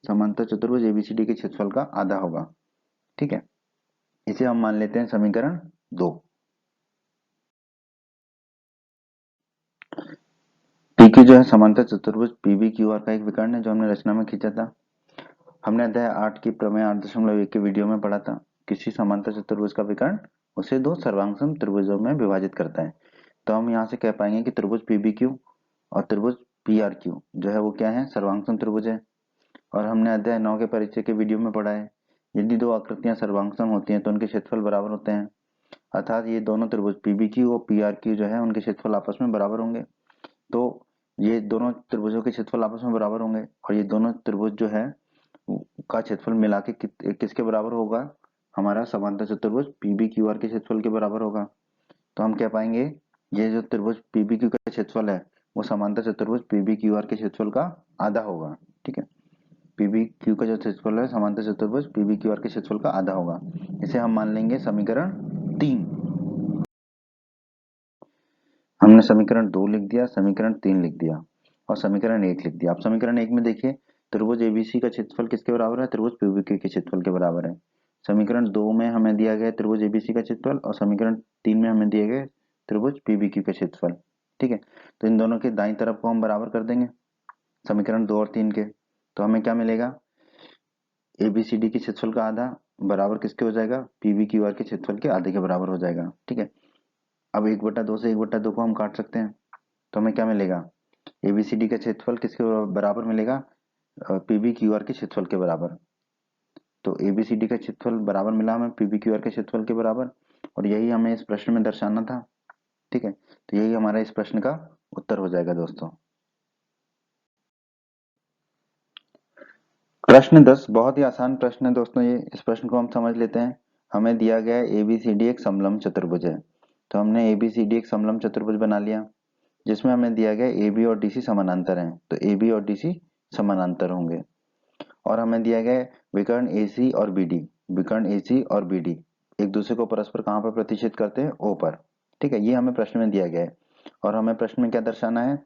समांतर चतुर्भुज एबीसीडी के क्षेत्रफल का आधा होगा। ठीक है, इसे हम मान लेते हैं समीकरण 2। पीक्यू जो है समांतर चतुर्भुज पीबी क्यू आर का एक विकर्ण है जो हमने रचना में खींचा था। हमने अध्याय 8 की प्रमेय 8.1 के वीडियो में पढ़ा था, किसी समांतर चतुर्भुज का विकर्ण उसे दो सर्वांगसम त्रिभुजों में विभाजित करता है। तो हम यहाँ से कह पाएंगे कि त्रिभुज पीबी क्यू और त्रिभुज पी आर क्यू जो है वो क्या है, सर्वांगसम त्रिभुज है। और हमने अध्याय 9 के परिचय के वीडियो में पढ़ा है यदि दो आकृतियां सर्वांगसम होती हैं तो उनके क्षेत्रफल बराबर होते हैं, अर्थात ये दोनों त्रिभुज पीबी क्यू और पी आर क्यू जो है उनके क्षेत्रफल आपस में बराबर होंगे। तो ये दोनों त्रिभुजों के क्षेत्रफल आपस में बराबर होंगे और ये दोनों त्रिभुज जो है का क्षेत्रफल मिला के किसके बराबर होगा, हमारा समांतर चतुर्भुज पीबी क्यू आर के क्षेत्रफल के बराबर होगा। तो हम कह पाएंगे ये जो त्रिभुज पीबी क्यू का क्षेत्रफल है वो समांतर चतुर्भुज पीबी क्यू आर के क्षेत्रफल का आधा होगा। ठीक है, पीबी क्यू का जो क्षेत्रफल है समांतर चतुर्भुज पीबी क्यू आर के क्षेत्रफल का आधा होगा। इसे हम मान लेंगे समीकरण 3। हमने समीकरण 2 लिख दिया, समीकरण 3 लिख दिया और समीकरण 1 लिख दिया। अब समीकरण 1 में देखिए त्रिभुज एबीसी का क्षेत्रफल किसके बराबर है? त्रिभुज पीबीक्यू के क्षेत्रफल के बराबर है। समीकरण 2 में हमें दिया गया त्रिभुज एबीसी का क्षेत्रफल और समीकरण 3 में हमें दिए गए त्रिभुज पीबीक्यू का क्षेत्रफल। ठीक है, तो इन दोनों के दाईं तरफ को हम बराबर कर देंगे समीकरण 2 और 3 के। तो हमें क्या मिलेगा? एबीसीडी के क्षेत्रफल का आधा बराबर किसके हो जाएगा? पीबीक्यूआर के क्षेत्रफल के आधे के बराबर हो जाएगा। ठीक है, अब 1/2 से 1/2 को हम काट सकते हैं, तो हमें क्या मिलेगा? एबीसीडी का क्षेत्रफल किसके बराबर मिलेगा? पीबीक्यूआर के क्षेत्रफल के बराबर। तो एबीसीडी का क्षेत्रफल बराबर मिला हमें पीबीक्यूआर के क्षेत्रफल के बराबर, और यही हमें इस प्रश्न में दर्शाना था। ठीक है, तो यही हमारा इस प्रश्न का उत्तर हो जाएगा दोस्तों। प्रश्न 10 बहुत ही आसान प्रश्न है दोस्तों ये। इस प्रश्न को हम समझ लेते हैं। हमें दिया गया है एबीसीडी एक समलंब चतुर्भुज है, तो हमने एबीसीडी एक समलंब चतुर्भुज बना लिया जिसमें हमें दिया गया ए बी और डी सी समानांतर हैं, तो ए बी और डी सी समानांतर होंगे। और हमें दिया गया है विकर्ण ए सी और बी डी, विकर्ण ए सी और बी डी एक दूसरे को परस्पर कहाँ पर प्रतिच्छेद करते हैं? ओ पर। ठीक है, ये हमें प्रश्न में दिया गया है और हमें प्रश्न में क्या दर्शाना है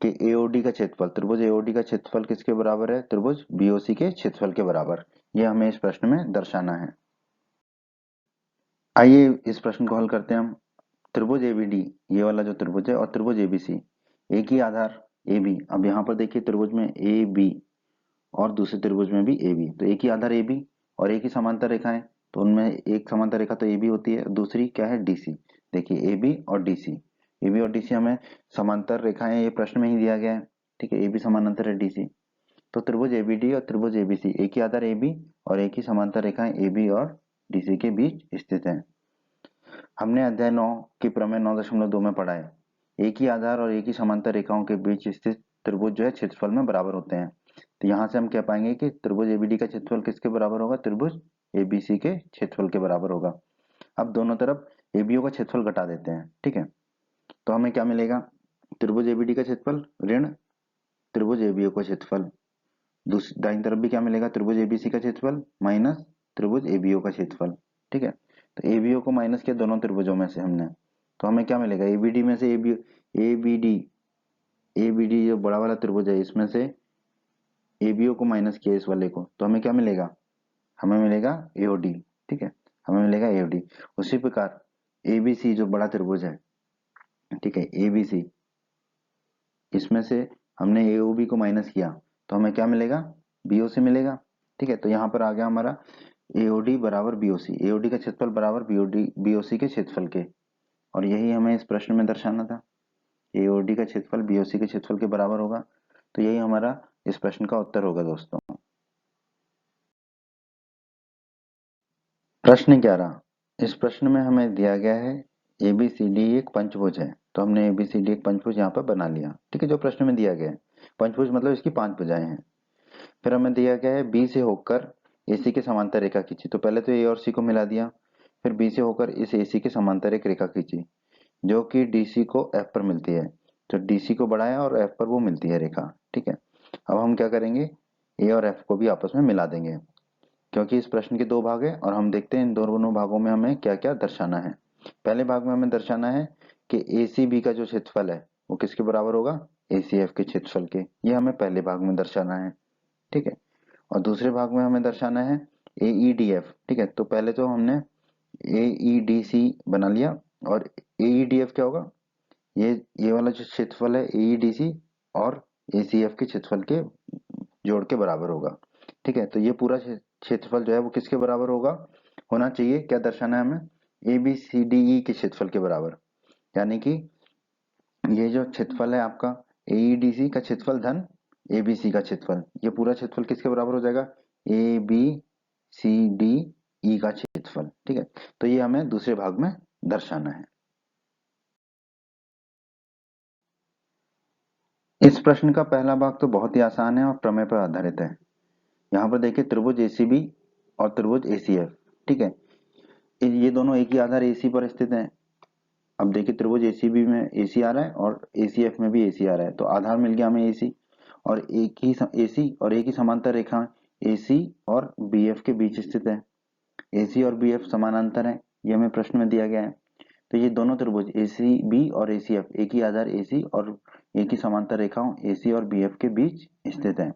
कि एओडी का क्षेत्रफल, त्रिभुज एओडी का क्षेत्रफल किसके बराबर है? त्रिभुज बीओसी के क्षेत्रफल के बराबर। ये हमें इस प्रश्न में दर्शाना है। आइए इस प्रश्न को हल करते हैं हम। त्रिभुज एबीडी, ये वाला जो त्रिभुज है, और त्रिभुज एबीसी एक ही आधार ए बी। अब यहाँ पर देखिए त्रिभुज में ए बी और दूसरे त्रिभुज में भी ए बी, तो एक ही आधार ए बी और एक ही समांतर रेखा है, तो उनमें एक समांतर रेखा तो ए बी होती है, दूसरी क्या है? D C. देखिए ए बी और डी सी, ए बी और डी सी हमें समांतर रेखाएं ये प्रश्न में ही दिया गया है। ठीक है, ए बी समानांतर है डी सी, तो त्रिभुज एबीडी और त्रिभुज एबीसी एक ही आधार ए बी और एक ही समांतर रेखाएं ए बी और डी सी के बीच स्थित है। हमने अध्याय 9 की प्रमेय 9.2 में पढ़ा है एक ही आधार और एक ही समांतर रेखाओं के बीच स्थित त्रिभुज जो है क्षेत्रफल में बराबर होते हैं। तो यहाँ से हम कह पाएंगे कि त्रिभुज एबीडी का क्षेत्रफल किसके बराबर होगा? त्रिभुज एबीसी के क्षेत्रफल के बराबर होगा। अब दोनों तरफ एबीओ का क्षेत्रफल घटा देते हैं। ठीक है, तो हमें क्या मिलेगा? त्रिभुज एबीडी का क्षेत्रफल ऋण त्रिभुज एबीओ का क्षेत्रफल, दूसरी दाईं तरफ भी क्या मिलेगा? त्रिभुज एबीसी का क्षेत्रफल माइनस त्रिभुज एबीओ का क्षेत्रफल। ठीक है, तो एबीओ को माइनस किया दोनों त्रिभुजों में से हमने, तो हमें क्या मिलेगा? एबीडी में से एबीडी जो बड़ा वाला त्रिभुज है इसमें से एबीओ को माइनस किया इस वाले को, तो हमें क्या मिलेगा? हमें मिलेगा एओडी। ठीक है, हमें मिलेगा एओडी। उसी प्रकार एबीसी जो बड़ा त्रिभुज है, ठीक है, एबीसी इसमें से हमने एओबी को माइनस किया तो हमें क्या मिलेगा? बीओसी मिलेगा। ठीक है, तो यहाँ पर आ गया हमारा एओडी बराबर बीओसी, एओडी का क्षेत्रफल बराबर बीओसी के क्षेत्रफल के, और यही हमें इस प्रश्न में दर्शाना था। एओडी का क्षेत्रफल बीओसी के क्षेत्रफल के बराबर होगा, तो यही हमारा इस प्रश्न का उत्तर होगा दोस्तों। प्रश्न 11, इस प्रश्न में हमें दिया गया है एबीसीडी एक पंचभुज है, तो हमने एबीसीडी एक पंचभुज यहाँ पर बना लिया। ठीक है, जो प्रश्न में दिया गया है पंचभुज मतलब इसकी 5 भुजाएं हैं। फिर हमें दिया गया है बी से होकर एसी के समांतर रेखा खींची, तो पहले तो ए और सी को मिला दिया, फिर बी से होकर इस एसी के समांतर एक रेखा खींची जो कि डीसी को एफ पर मिलती है, तो डीसी को बढ़ाया और एफ पर वो मिलती है रेखा। ठीक है, अब हम क्या करेंगे? ए और एफ को भी आपस में मिला देंगे क्योंकि इस प्रश्न के 2 भाग हैं और हम देखते हैं इन दोनों भागों में हमें क्या क्या दर्शाना है। पहले भाग में हमें दर्शाना है कि एसीबी का जो क्षेत्रफल है वो किसके बराबर होगा? एसीएफ के क्षेत्रफल के, ये हमें पहले भाग में दर्शाना है। ठीक है, और दूसरे भाग में हमें दर्शाना है एईडीएफ। ठीक है, तो पहले तो हमने एईडीसी बना लिया, और एईडीएफ क्या होगा? ये वाला जो क्षेत्रफल है एईडीसी और एसीएफ के क्षेत्रफल के जोड़ के बराबर होगा। ठीक है, तो ये पूरा क्षेत्रफल जो है वो किसके बराबर होगा? होना चाहिए, क्या दर्शाना है हमें? A B C D E के क्षेत्रफल के बराबर, यानी कि ये जो क्षेत्रफल है आपका एईडीसी का क्षेत्रफल धन एबीसी का क्षेत्रफल, ये पूरा क्षेत्रफल किसके बराबर हो जाएगा? A B C D E का क्षेत्रफल। ठीक है, तो ये हमें दूसरे भाग में दर्शाना है। इस प्रश्न का पहला भाग तो बहुत ही आसान है और प्रमेय पर आधारित है। यहाँ पर देखिए त्रिभुज एसीबी और त्रिभुज एसीएफ। ठीक है, ये दोनों एक ही आधार एसी पर स्थित हैं। अब देखिए त्रिभुज एसीबी में एसी आ रहा है और एसीएफ में भी एसी आ रहा है, तो आधार मिल गया हमें एसी, और एसी और एक ही समांतर रेखा एसी और बीएफ के बीच स्थित है। एसी और बीएफ समानांतर है, ये हमें प्रश्न में दिया गया है। तो ये दोनों त्रिभुज ACB और ACF एक ही आधार AC और एक ही समांतर रेखाओं AC और BF के बीच स्थित है।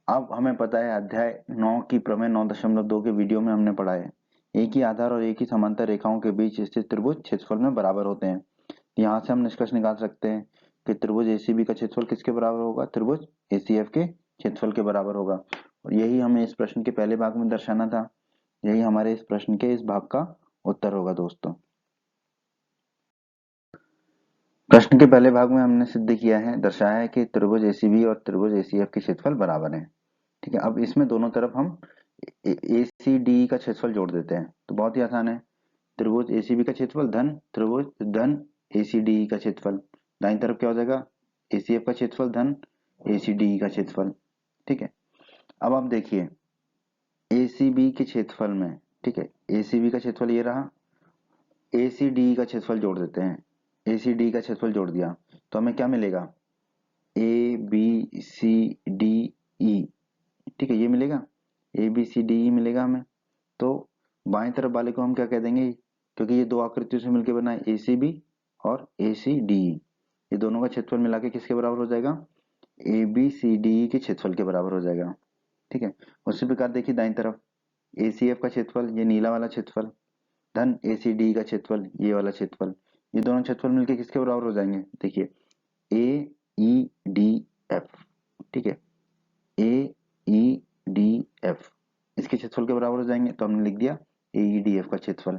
अब हमें पता है अध्याय 9 की प्रमेय 9.2 के वीडियो में हमने पढ़ा है एक ही आधार और एक ही समांतर रेखाओं के बीच स्थित त्रिभुज क्षेत्रफल में बराबर होते हैं। यहाँ से हम निष्कर्ष निकाल सकते हैं कि त्रिभुज ACB का क्षेत्रफल किसके बराबर होगा, त्रिभुज ACF के क्षेत्रफल के बराबर होगा। और यही हमें इस प्रश्न के पहले भाग में दर्शाना था, यही हमारे इस प्रश्न के इस भाग का उत्तर होगा दोस्तों। प्रश्न के पहले भाग में हमने सिद्ध किया है, दर्शाया है कि त्रिभुज ACB और त्रिभुज ACF के क्षेत्रफल बराबर हैं। ठीक है, अब इसमें दोनों तरफ हम ACD का क्षेत्रफल जोड़ देते हैं तो बहुत ही आसान है। त्रिभुज ACB का क्षेत्रफल धन त्रिभुज धन ACD का क्षेत्रफल, दाईं तरफ क्या हो जाएगा, ACF का क्षेत्रफल धन ACD का क्षेत्रफल। ठीक है, अब आप देखिए ACB के क्षेत्रफल में, ठीक है, ACB का क्षेत्रफल ये रहा, ACD का क्षेत्रफल जोड़ देते हैं, ACD का क्षेत्रफल जोड़ दिया तो हमें क्या मिलेगा, ABCDE, ठीक है, ये मिलेगा ABCDE मिलेगा हमें। तो बाएं तरफ वाले को हम क्या कह देंगे, क्योंकि ये दो आकृतियों से मिलकर बना है ACB और ACDE, ये दोनों का क्षेत्रफल मिला के किसके बराबर हो जाएगा, ABCDE के क्षेत्रफल के बराबर हो जाएगा। ठीक है, उसी प्रकार देखिए दाईं तरफ ACF का क्षेत्रफल, ये नीला वाला क्षेत्रफल, धन ACD का क्षेत्रफल, ये वाला क्षेत्रफल, ये दोनों क्षेत्रफल मिलके किसके बराबर हो जाएंगे, देखिए AEDF। ठीक है, AEDF इसके क्षेत्रफल के बराबर हो जाएंगे, तो हमने लिख दिया AEDF का क्षेत्रफल।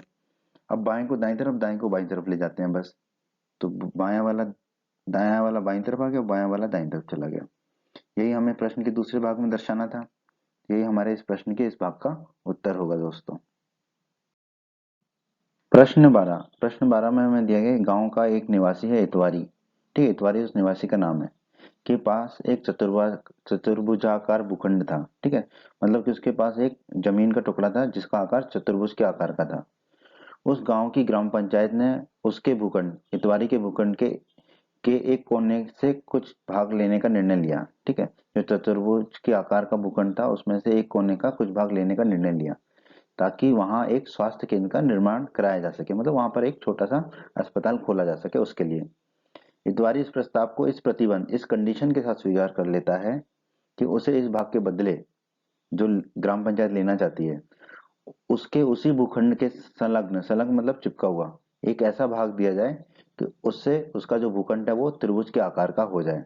अब बाएं को दाईं तरफ, दाएं को बाईं तरफ ले जाते हैं बस, तो बायां वाला दायां वाला बाईं तरफ आ गया, बायां वाला दाईं तरफ चला गया। यही हमें प्रश्न के दूसरे भाग में दर्शाना था, यही हमारे इस प्रश्न के इस भाग का उत्तर होगा दोस्तों। प्रश्न 12 में हमें दिया गया गांव का एक निवासी है इतवारी, ठीक है, इतवारी उस निवासी का नाम है, के पास एक चतुर्भुजाकार भूखंड था। ठीक है, मतलब कि उसके पास एक जमीन का टुकड़ा था जिसका आकार चतुर्भुज के आकार का था। उस गांव की ग्राम पंचायत ने उसके भूखंड इतवारी के भूखंड के एक कोने से कुछ भाग लेने का निर्णय लिया। ठीक है, जो चतुर्भुज के आकार का भूखंड था उसमें से एक कोने का कुछ भाग लेने का निर्णय लिया ताकि वहां एक स्वास्थ्य केंद्र का निर्माण कराया जा सके, मतलब वहां पर एक छोटा सा अस्पताल खोला जा सके उसके लिए। इतवारी इस प्रस्ताव को इस प्रतिबंध इस कंडीशन के साथ स्वीकार कर लेता है कि उसे इस भाग के बदले जो ग्राम पंचायत लेना चाहती है उसके उसी भूखंड के संलग्न संलग्न मतलब चिपका हुआ एक ऐसा भाग दिया जाए कि उससे उसका जो भूखंड है वो त्रिभुज के आकार का हो जाए।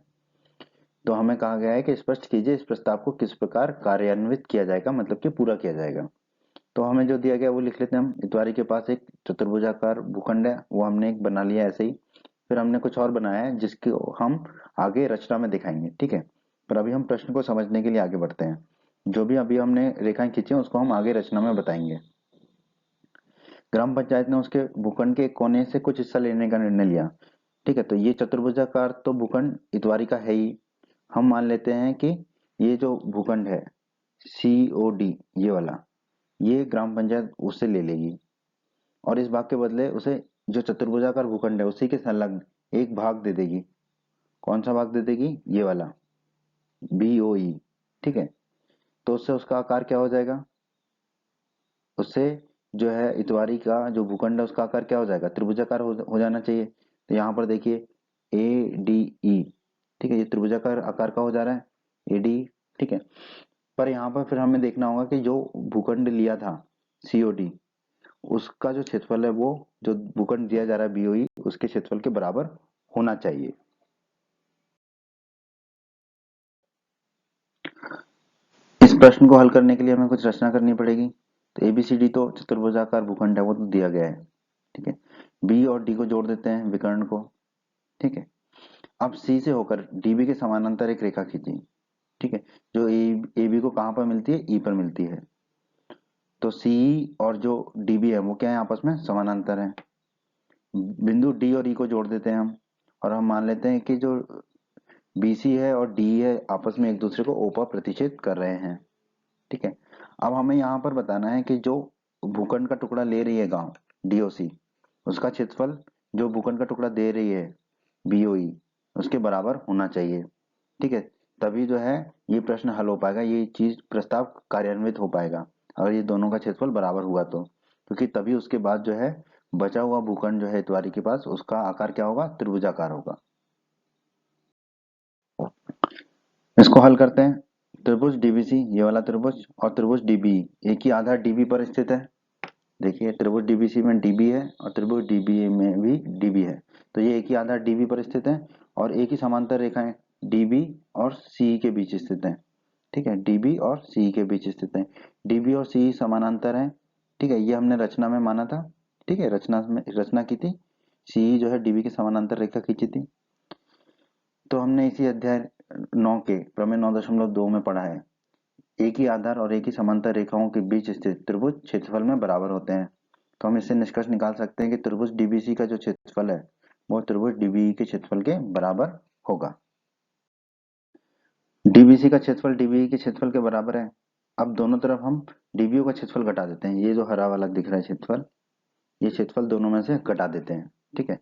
तो हमें कहा गया है कि स्पष्ट कीजिए इस प्रस्ताव को किस प्रकार कार्यान्वित किया जाएगा, मतलब कि पूरा किया जाएगा। तो हमें जो दिया गया वो लिख लेते हैं हम। इतवारी के पास एक चतुर्भुजाकार भूखंड है, वो हमने एक बना लिया ऐसे ही, फिर हमने कुछ और बनाया है जिसकी हम आगे रचना में दिखाएंगे। ठीक है, पर अभी हम प्रश्न को समझने के लिए आगे बढ़ते हैं। जो भी अभी हमने रेखाएं खींची हैं उसको हम आगे रचना में बताएंगे। ग्राम पंचायत ने उसके भूखंड के कोने से कुछ हिस्सा लेने का निर्णय लिया। ठीक है, तो ये चतुर्भुजाकार तो भूखंड इतवारी का है ही, हम मान लेते हैं कि ये जो भूखंड है COD ये वाला, ये ग्राम पंचायत उससे ले लेगी और इस भाग के बदले उसे जो चतुर्भुजाकार भूखंड है उसी के संलग्न एक भाग दे देगी। कौन सा भाग दे देगी, ये वाला BOE। ठीक है, तो उससे उसका आकार क्या हो जाएगा, उससे जो है इतवारी का जो भूखंड है उसका आकार क्या हो जाएगा, त्रिभुजाकार हो जाना चाहिए। तो यहाँ पर देखिए ADE, ठीक है, ये त्रिभुजाकार आकार का हो जा रहा है AD। ठीक है, पर यहाँ पर फिर हमें देखना होगा कि जो भूखंड लिया था COD उसका जो क्षेत्रफल है वो जो भूखंड दिया जा रहा है BOE उसके क्षेत्रफल के बराबर होना चाहिए। इस प्रश्न को हल करने के लिए हमें कुछ रचना करनी पड़ेगी। तो ABCD तो चतुर्भुजाकार भूखंड है वो तो दिया गया है। ठीक है, B और D को जोड़ देते हैं विकर्ण को। ठीक है, अब C से होकर DB के समानांतर एक रेखा खींची। ठीक है, जो AB को कहाँ पर मिलती है, E पर मिलती है। तो CE और जो DB है वो क्या है, आपस में समानांतर है। बिंदु D और E को जोड़ देते हैं हम, और हम मान लेते हैं कि जो BC है और DE है आपस में एक दूसरे को O पर प्रतिच्छेद कर रहे हैं। ठीक है, अब हमें यहाँ पर बताना है कि जो भूखंड का टुकड़ा ले रही है गांव DOC उसका क्षेत्रफल जो भूखंड का टुकड़ा दे रही है BOE उसके बराबर होना चाहिए। ठीक है, तभी जो है ये प्रश्न हल हो पाएगा, ये चीज प्रस्ताव कार्यान्वित हो पाएगा अगर ये दोनों का क्षेत्रफल बराबर हुआ तो, क्योंकि तभी उसके बाद जो है बचा हुआ भूखंड जो है इतवारी के पास, उसका आकार क्या होगा? त्रिभुजाकार होगा। इसको हल करते हैं। त्रिभुज डीबीसी, ये वाला त्रिभुज, और त्रिभुज डीबीई एक ही आधार डीबी पर स्थित है। देखिए त्रिभुज डीबीसी में डीबी है और त्रिभुज डीबीए में भी डीबी है, तो ये एक ही आधार डीबी पर स्थित है और एक ही समांतर रेखाएं डीबी और सी के बीच स्थित हैं। ठीक है, डीबी और सी के बीच स्थित हैं। डीबी और सी समानांतर हैं। ठीक है, ये हमने रचना में माना था। ठीक है, रचना की थी। सी जो है डीबी के समानांतर रेखा खींची थी। तो हमने इसी अध्याय 9 के प्रमेय 9.2 में पढ़ा है, एक ही आधार और एक ही समांतर रेखाओं के बीच स्थित त्रिभुज क्षेत्रफल में बराबर होते हैं। तो हम इससे निष्कर्ष निकाल सकते हैं कि त्रिभुज डीबीसी का जो क्षेत्रफल है वो त्रिभुज डीबीई के क्षेत्रफल के बराबर होगा। डीबीसी का क्षेत्रफल डीबीई के क्षेत्रफल के बराबर है। अब दोनों तरफ हम डीबीओ का क्षेत्रफल घटा देते हैं। ये जो हरा वाला दिख रहा है क्षेत्रफल, ये क्षेत्रफल दोनों में से घटा देते हैं। ठीक है,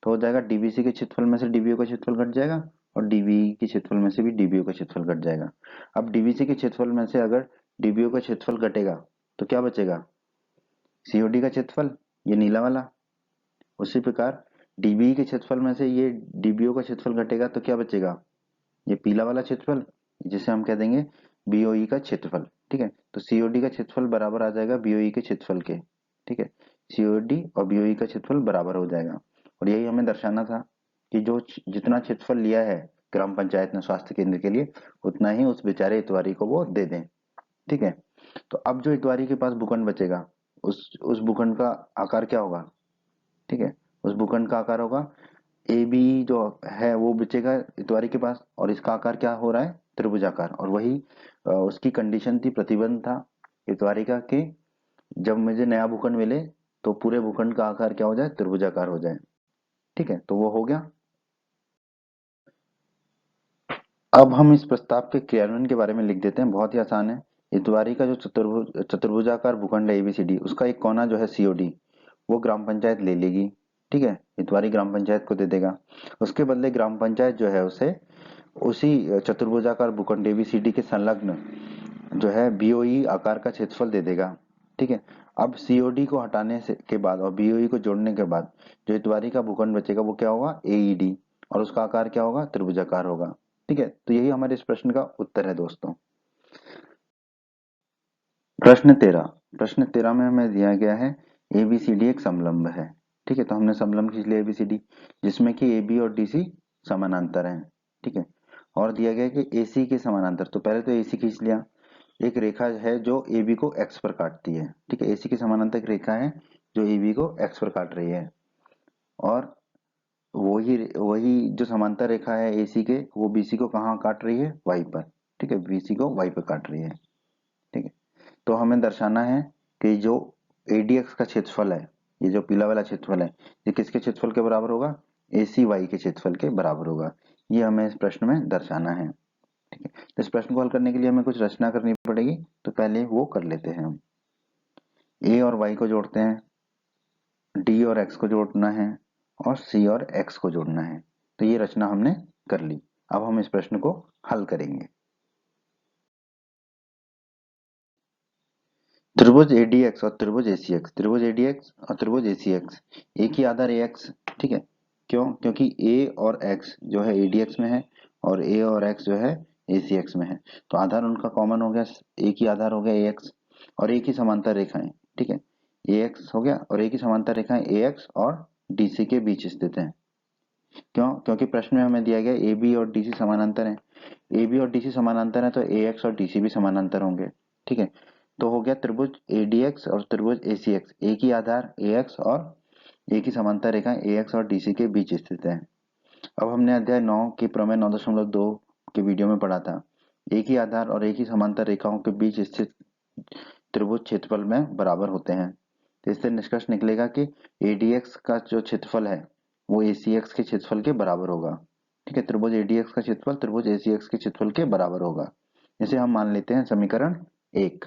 तो हो जाएगा डीबीसी के क्षेत्रफल में से डीबीओ का क्षेत्रफल घट जाएगा और डीबीई के क्षेत्रफल में से भी डीबीओ का क्षेत्रफल घट जाएगा। अब डीबीसी के क्षेत्रफल में से अगर डीबीओ का क्षेत्रफल घटेगा तो क्या बचेगा? सीओडी का क्षेत्रफल, ये नीला वाला। उसी प्रकार डीबीई के क्षेत्रफल में से ये डीबीओ का क्षेत्रफल घटेगा तो क्या बचेगा? ये पीला वाला क्षेत्रफल, जिसे हम कह देंगे बीओई का क्षेत्रफल। ठीक है, तो सीओडी का क्षेत्रफल बराबर आ जाएगा बीओई के क्षेत्रफल के। ठीक है, सीओडी और बीओई का क्षेत्रफल बराबर हो जाएगा। और यही हमें दर्शाना था कि जो जितना क्षेत्रफल लिया है ग्राम पंचायत ने स्वास्थ्य केंद्र के लिए, उतना ही उस बेचारे इतवारी को वो दे दें। ठीक है, तो अब जो इतवारी के पास भूखंड बचेगा, उस भूखंड का आकार क्या होगा? ठीक है, उस भूखंड का आकार होगा ए बी, जो है वो बचेगा इतवारी के पास, और इसका आकार क्या हो रहा है? त्रिभुजाकार। और वही उसकी कंडीशन थी, प्रतिबंध था इतवारी का, कि जब मुझे नया भूखंड मिले तो पूरे भूखंड का आकार क्या हो जाए? त्रिभुजाकार हो जाए। ठीक है, तो वो हो गया। अब हम इस प्रस्ताव के क्रियान्वयन के बारे में लिख देते हैं, बहुत ही आसान है। इतवारी का जो चतुर्भुजाकार भूखंड है एबीसीडी, उसका एक कोना जो है सीओडी, वो ग्राम पंचायत ले लेगी। ठीक है, इतवारी ग्राम पंचायत को दे देगा। उसके बदले ग्राम पंचायत जो है उसे उसी चतुर्भुजाकार भूखंड एबीसीडी के संलग्न जो है बीओई आकार का क्षेत्रफल दे देगा। ठीक है, अब सीओडी को हटाने से के बाद और बीओई को जोड़ने के बाद जो इतवारी का भूखंड बचेगा वो क्या होगा? एईडी, और उसका आकार क्या होगा? त्रिभुजाकार होगा। ठीक है, तो यही हमारे इस प्रश्न का उत्तर है दोस्तों। प्रश्न 13 में हमें दिया गया है एबीसीडी एक समलंब है। ठीक है, तो हमने समलंब खींच लिया एबीसीडी, जिसमें कि एबी और डीसी समानांतर हैं। ठीक है, और दिया गया कि एसी के समानांतर, तो पहले तो एसी खींच लिया। एक रेखा है जो एबी को एक्स पर काटती है। ठीक है, एसी के समानांतर एक रेखा है जो एबी को एक्स पर काट रही है, और वही वही जो समांतर रेखा है एसी के, वो बीसी को कहाँ काट रही है? वाई पर। ठीक है, बीसी को वाई पर काट रही है। ठीक है, तो हमें दर्शाना है कि जो एडीएक्स का क्षेत्रफल है, ये जो पीला वाला क्षेत्रफल है, ये किसके क्षेत्रफल के बराबर होगा? एसी वाई के क्षेत्रफल के बराबर होगा। ये हमें इस प्रश्न में दर्शाना है। ठीक है, तो इस प्रश्न को हल करने के लिए हमें कुछ रचना करनी पड़ेगी, तो पहले वो कर लेते हैं हम। ए और वाई को जोड़ते हैं, डी और एक्स को जोड़ना है, और सी और एक्स को जोड़ना है। तो ये रचना हमने कर ली। अब हम इस प्रश्न को हल करेंगे। त्रिभुज एडीएक्स और त्रिभुज एसीएक्स, त्रिभुज एडीएक्स और त्रिभुज एसीएक्स, एक ही आधार एक्स। ठीक है, क्यों? क्योंकि ए और एक्स जो है एडीएक्स में है और ए और एक्स जो है एसीएक्स में है, तो आधार उनका कॉमन हो गया, एक ही आधार हो गया एक्स, और एक ही समांतर रेखाएं। ठीक है, ए एक्स हो गया, और एक ही समांतर रेखाएं ए एक्स और डीसी के बीच स्थित है। क्यों? क्योंकि प्रश्न में हमें दिया गया ए बी और डीसी समानांतर है। ए बी और डीसी समानांतर है तो ए एक्स और डीसी भी समानांतर होंगे। ठीक है, तो हो गया त्रिभुज एडीएक्स और त्रिभुज एसीएक्स, एक ही आधार ए एक्स और एक ही समांतर रेखा ए एक्स और डीसी के बीच स्थित है। अब हमने अध्याय 9 के प्रमेय 9.2 के वीडियो में पढ़ा था, एक ही आधार और एक ही समांतर रेखाओं के बीच स्थित त्रिभुज क्षेत्रफल में बराबर होते हैं। तो इससे निष्कर्ष निकलेगा कि एडीएक्स का जो क्षेत्रफल है वो एसीएक्स के क्षेत्रफल के बराबर होगा। ठीक है, त्रिभुज एडीएक्स का क्षेत्रफल त्रिभुज एसीएक्स के क्षेत्रफल के बराबर होगा। इसे हम मान लेते हैं समीकरण 1।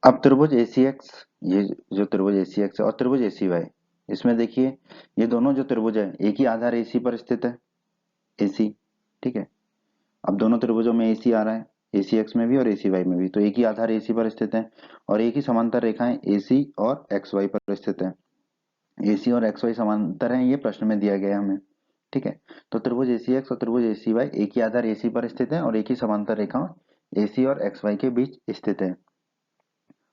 अब त्रिभुज एसीएक्स, ये जो त्रिभुज एसीएक्स है और त्रिभुज एसीवाई, इसमें देखिए ये दोनों जो त्रिभुज है एक ही आधार एसी पर स्थित है, एसी। ठीक है, अब दोनों त्रिभुजों में एसी आ रहा है, AC x में भी और AC y में भी। तो एक ही आधार AC पर स्थित है और एक ही समांतर रेखाएं AC और XY पर स्थित है। AC और XY समांतर हैं, ये प्रश्न में दिया गया है हमें। ठीक है, तो त्रिभुज ACX और त्रिभुज ACY एक ही आधार AC पर स्थित है और एक ही समांतर रेखा AC और XY के बीच स्थित है।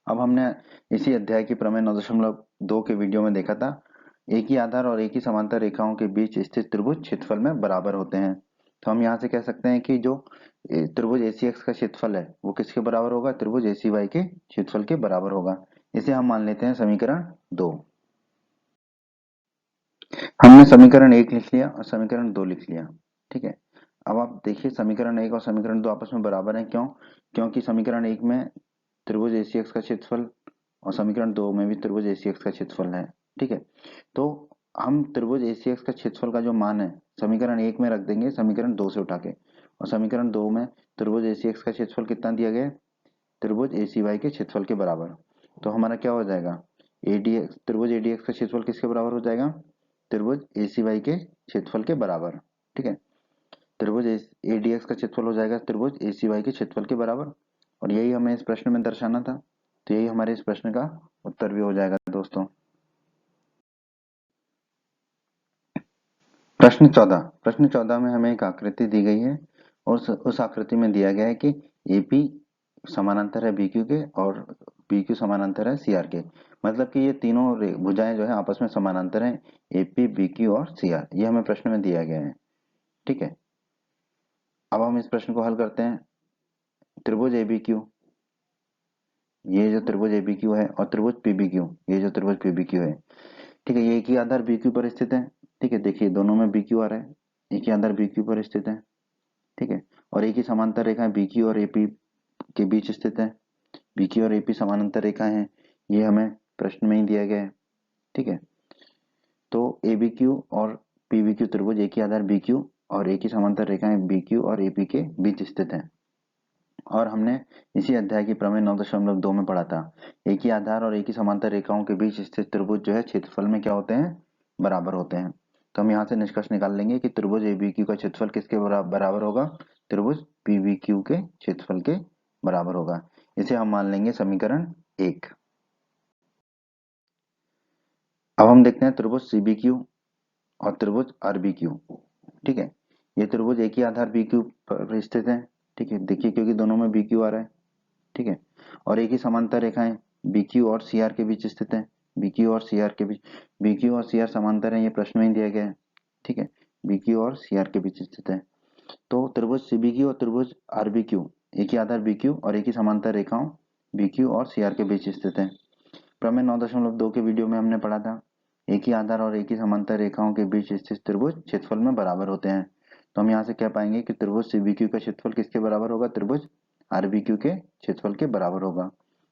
अब हमने इसी अध्याय की प्रमेय 9.2 के वीडियो में देखा था, एक ही आधार और एक ही समांतर रेखाओं के बीच स्थित त्रिभुज क्षेत्रफल में बराबर होते हैं। तो हम यहाँ से कह सकते हैं कि जो त्रिभुज ACX का क्षेत्रफल है वो किसके बराबर होगा, त्रिभुज ACY के क्षेत्रफल के बराबर होगा। इसे हम मान लेते हैं समीकरण 2। हमने समीकरण 1 लिख लिया और समीकरण 2 लिख लिया। ठीक है, अब आप देखिए समीकरण 1 और समीकरण 2 आपस में बराबर हैं। क्यों? क्योंकि समीकरण 1 में त्रिभुज ACX का क्षेत्रफल और समीकरण 2 में भी त्रिभुज ACX का क्षेत्रफल है। ठीक है, तो हम त्रिभुज ACX का क्षेत्रफल का जो मान है समीकरण 1 में रख देंगे समीकरण 2 से उठा के, और समीकरण 2 में त्रिभुज ACX का क्षेत्रफल कितना दिया गया है, त्रिभुज ACY के क्षेत्रफल के बराबर। तो हमारा क्या हो जाएगा, ADX त्रिभुज ADX का क्षेत्रफल किसके बराबर हो जाएगा, त्रिभुज ACY के क्षेत्रफल के बराबर। ठीक है, त्रिभुज ADX का क्षेत्रफल हो जाएगा त्रिभुज ACY के क्षेत्रफल के बराबर, और यही हमें इस प्रश्न में दर्शाना था। तो यही हमारे इस प्रश्न का उत्तर भी हो जाएगा दोस्तों। प्रश्न 14 में हमें एक आकृति दी गई है और उस आकृति में दिया गया है कि AP समानांतर है BQ के और BQ समानांतर है CR के। मतलब कि ये तीनों भुजाएं जो है आपस में समानांतर हैं, AP, BQ और CR। ये हमें प्रश्न में दिया गया है। ठीक है, अब हम इस प्रश्न को हल करते हैं। त्रिभुज ABQ, ये जो त्रिभुज ABQ है, और त्रिभुज PBQ, ये जो त्रिभुज PBQ है। ठीक है, ये एक ही आधार BQ पर स्थित है। ठीक है, देखिए दोनों में BQ आ रहा है, एक ही आधार BQ पर स्थित है। ठीक है, और एक ही समांतर रेखा BQ और AP के बीच स्थित है। BQ और AP समानांतर रेखाएं हैं, ये हमें प्रश्न में ही दिया गया है। ठीक है, तो ABQ और PBQ त्रिभुज एक ही आधार BQ और एक ही समांतर रेखाएं BQ और AP के बीच स्थित है। और हमने इसी अध्याय की प्रमेय 9.2 में पढ़ा था, एक ही आधार और एक ही समांतर रेखाओं के बीच स्थित त्रिभुज जो है क्षेत्रफल में क्या होते हैं, बराबर होते हैं। तो हम यहाँ से निष्कर्ष निकाल लेंगे कि त्रिभुज ABQ का क्षेत्रफल किसके बराबर होगा, त्रिभुज PBQ के क्षेत्रफल के बराबर होगा। इसे हम मान लेंगे समीकरण 1। अब हम देखते हैं त्रिभुज CBQ और त्रिभुज RBQ। ठीक है, ये त्रिभुज एक ही आधार BQ पर स्थित है। ठीक है, देखिए क्योंकि दोनों में BQ आ रहा है। ठीक है, और एक ही समांतर रेखाएं BQ और CR के बीच स्थित है। BQ और CR के बीच, BQ और CR समांतर है, ये प्रश्न में ही दिया गया है। ठीक है, BQ और CR के बीच स्थित है। तो त्रिभुज CBQ और त्रिभुज RBQ एक ही आधार BQ और एक ही समांतर रेखाओं BQ और CR के बीच स्थित है। प्रमेय 9.2 के वीडियो में हमने पढ़ा था, एक ही आधार और एक ही समांतर रेखाओं के बीच स्थित त्रिभुज क्षेत्रफल में बराबर होते हैं। तो हम यहाँ से कह पाएंगे कि त्रिभुज CBQ का क्षेत्रफल किसके बराबर होगा, त्रिभुज RBQ के क्षेत्रफल के बराबर होगा।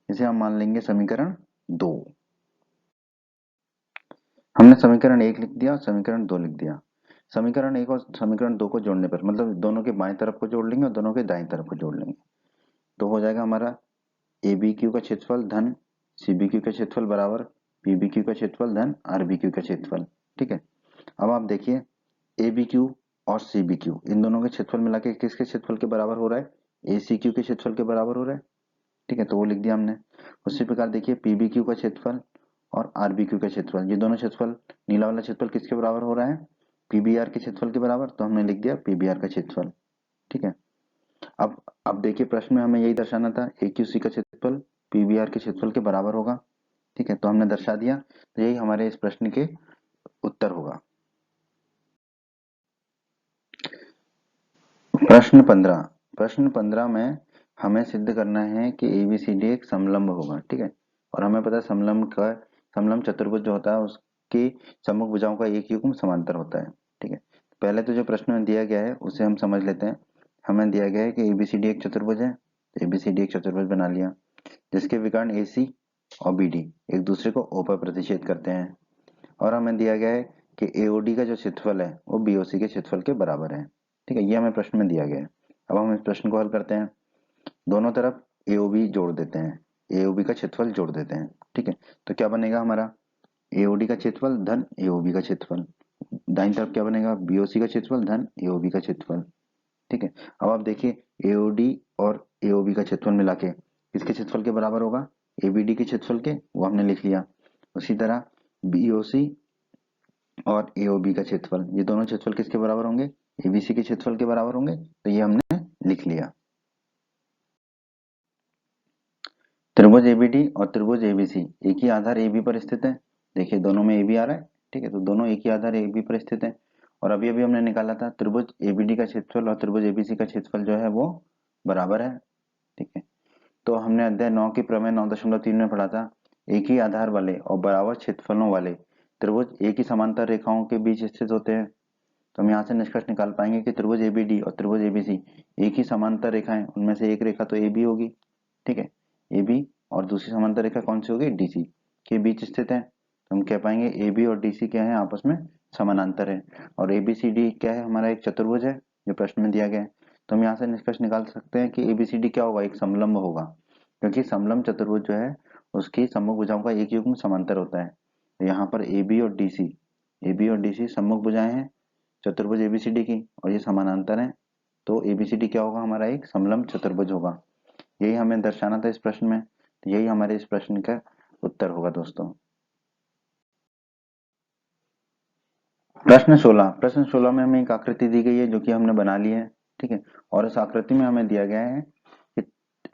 इसे हम मान लेंगे समीकरण 2। हमने समीकरण 1 लिख दिया और समीकरण 2 लिख दिया। समीकरण 1 और समीकरण 2 को जोड़ने पर, मतलब दोनों के बाएं तरफ को जोड़ लेंगे और दोनों के दाएं तरफ को जोड़ लेंगे, तो हो जाएगा हमारा ABQ का क्षेत्रफल धन CBQ का क्षेत्रफल बराबर PBQ का क्षेत्रफल धन RBQ का क्षेत्रफल। ठीक है, अब आप देखिए ABQ और CBQ इन दोनों के क्षेत्रफल मिला के किसके क्षेत्रफल के बराबर हो रहा है, ACQ के क्षेत्रफल के बराबर हो रहा है। ठीक है, तो वो लिख दिया हमने। उसी प्रकार देखिए PBQ का क्षेत्रफल और RBQ का क्षेत्रफल, ये दोनों क्षेत्रफल, नीला वाला क्षेत्रफल किसके बराबर हो रहा है, PBR के क्षेत्रफल के बराबर, तो हमने लिख दिया PBR का क्षेत्रफल। ठीक है, अब देखिए प्रश्न में हमें यही दर्शाना था, AQC का क्षेत्रफल PBR के क्षेत्रफल के बराबर होगा। ठीक है, तो हमने दर्शा दिया, तो यही हमारे इस प्रश्न के उत्तर होगा। प्रश्न 15 में हमें सिद्ध करना है कि ABCD एक समलंब होगा। ठीक है, और हमें पता है समलंब चतुर्भुज जो होता है उसकी सम्मुख भुजाओं का एक युग्म समांतर होता है। ठीक है, पहले तो जो प्रश्न में दिया गया है उसे हम समझ लेते हैं। हमें दिया गया है कि ABCD एक चतुर्भुज है, ABCD एक चतुर्भुज बना लिया जिसके विकर्ण AC और BD एक दूसरे को O पर प्रतिच्छेद करते हैं, और हमें दिया गया है कि AOD का जो क्षेत्रफल है वो BOC के क्षेत्रफल के बराबर है। ठीक है, ये हमें प्रश्न में दिया गया है। अब हम इस प्रश्न को हल करते हैं, दोनों तरफ AOB जोड़ देते हैं, AOB का क्षेत्रफल जोड़ देते हैं। ठीक है, तो क्या बनेगा हमारा AOD का क्षेत्रफल धन AOB का क्षेत्रफल, दाईं तरफ क्या बनेगा BOC का क्षेत्रफल धन AOB का क्षेत्रफल। ठीक है, अब आप देखिए AOD और AOB का क्षेत्रफल मिला के किसके क्षेत्रफल के बराबर होगा, ABD के क्षेत्रफल के, वो हमने लिख लिया। उसी तरह BOC और AOB का क्षेत्रफल, ये दोनों क्षेत्रफल किसके बराबर होंगे, ABC के क्षेत्रफल के बराबर होंगे, तो ये हमने लिख लिया। त्रिभुज ABD और त्रिभुज ABC एक ही आधार AB पर स्थित है। देखिए दोनों में AB आ रहा है, ठीक है, तो दोनों एक ही आधार AB पर स्थित है। और अभी अभी हमने निकाला था त्रिभुज ABD का क्षेत्रफल और त्रिभुज ABC का क्षेत्रफल जो है वो बराबर है, ठीक है। तो हमने अध्याय 9 की प्रमेय 9.3 में पढ़ा था, एक ही आधार वाले और बराबर क्षेत्रफलों वाले त्रिभुज एक ही समांतर रेखाओं के बीच स्थित होते हैं। तो हम यहाँ से निष्कर्ष निकाल पाएंगे कि त्रिभुज ABD और त्रिभुज ABC एक ही समांतर रेखा है, उनमें से एक रेखा तो AB होगी, ठीक है, AB, और दूसरी समांतर रेखा कौन सी होगी, DC के बीच स्थित है। तो हम कह पाएंगे AB और DC क्या है, आपस में समानांतर है। और ABCD क्या है, हमारा एक चतुर्भुज है जो प्रश्न में दिया गया है। तो हम यहाँ से निष्कर्ष निकाल सकते हैं कि ABCD क्या होगा, एक समलंब होगा, क्योंकि समलंब चतुर्भुज जो है उसकी सम्मुख भुजाओं का एक युग्म समांतर होता है। तो यहाँ पर AB और DC सम्मुख भुजाएं हैं चतुर्भुज ABCD की, और ये समानांतर है। तो ABCD क्या होगा, हमारा एक समलंब चतुर्भुज होगा। यही हमें दर्शाना था इस प्रश्न में, तो यही हमारे इस प्रश्न का उत्तर होगा दोस्तों। प्रश्न 16 में हमें एक आकृति दी गई है जो कि हमने बना ली है, ठीक है। और इस आकृति में हमें दिया गया है कि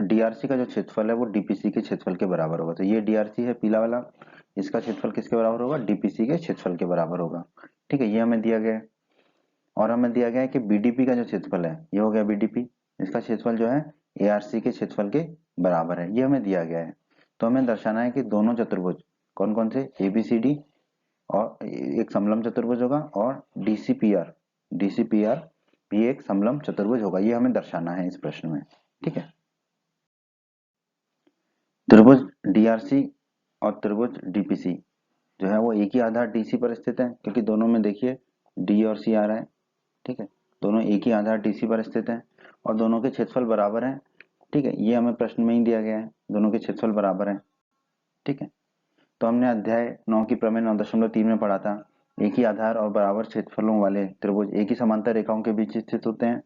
DRC का जो क्षेत्रफल है वो DPC के क्षेत्रफल के बराबर होगा। तो ये DRC है पीला वाला, इसका क्षेत्रफल किसके बराबर होगा, DPC के क्षेत्रफल के बराबर होगा, ठीक है, ये हमें दिया गया है। और हमें दिया गया है कि BDP का जो क्षेत्रफल है, ये हो गया BDP, इसका क्षेत्रफल जो है ARC के क्षेत्रफल के बराबर है, ये हमें दिया गया है। तो हमें दर्शाना है कि दोनों चतुर्भुज कौन कौन से, ABCD और एक समलंब चतुर्भुज होगा, और DCPR भी एक समलंब चतुर्भुज होगा, ये हमें दर्शाना है इस प्रश्न में, ठीक है। त्रिभुज DRC और त्रिभुज DPC जो है वो एक ही आधार DC पर स्थित है, क्योंकि दोनों में देखिए D और C आ रहा है, ठीक है, दोनों एक ही आधार DC पर स्थित है और दोनों के क्षेत्रफल बराबर है, ठीक है, ये हमें प्रश्न में ही दिया गया है, दोनों के क्षेत्रफल बराबर है, ठीक है। तो हमने अध्याय 9 की प्रमेय 9.3 में पढ़ा था, एक ही आधार और बराबर क्षेत्रफलों वाले त्रिभुज एक ही समांतर रेखाओं के बीच स्थित होते हैं,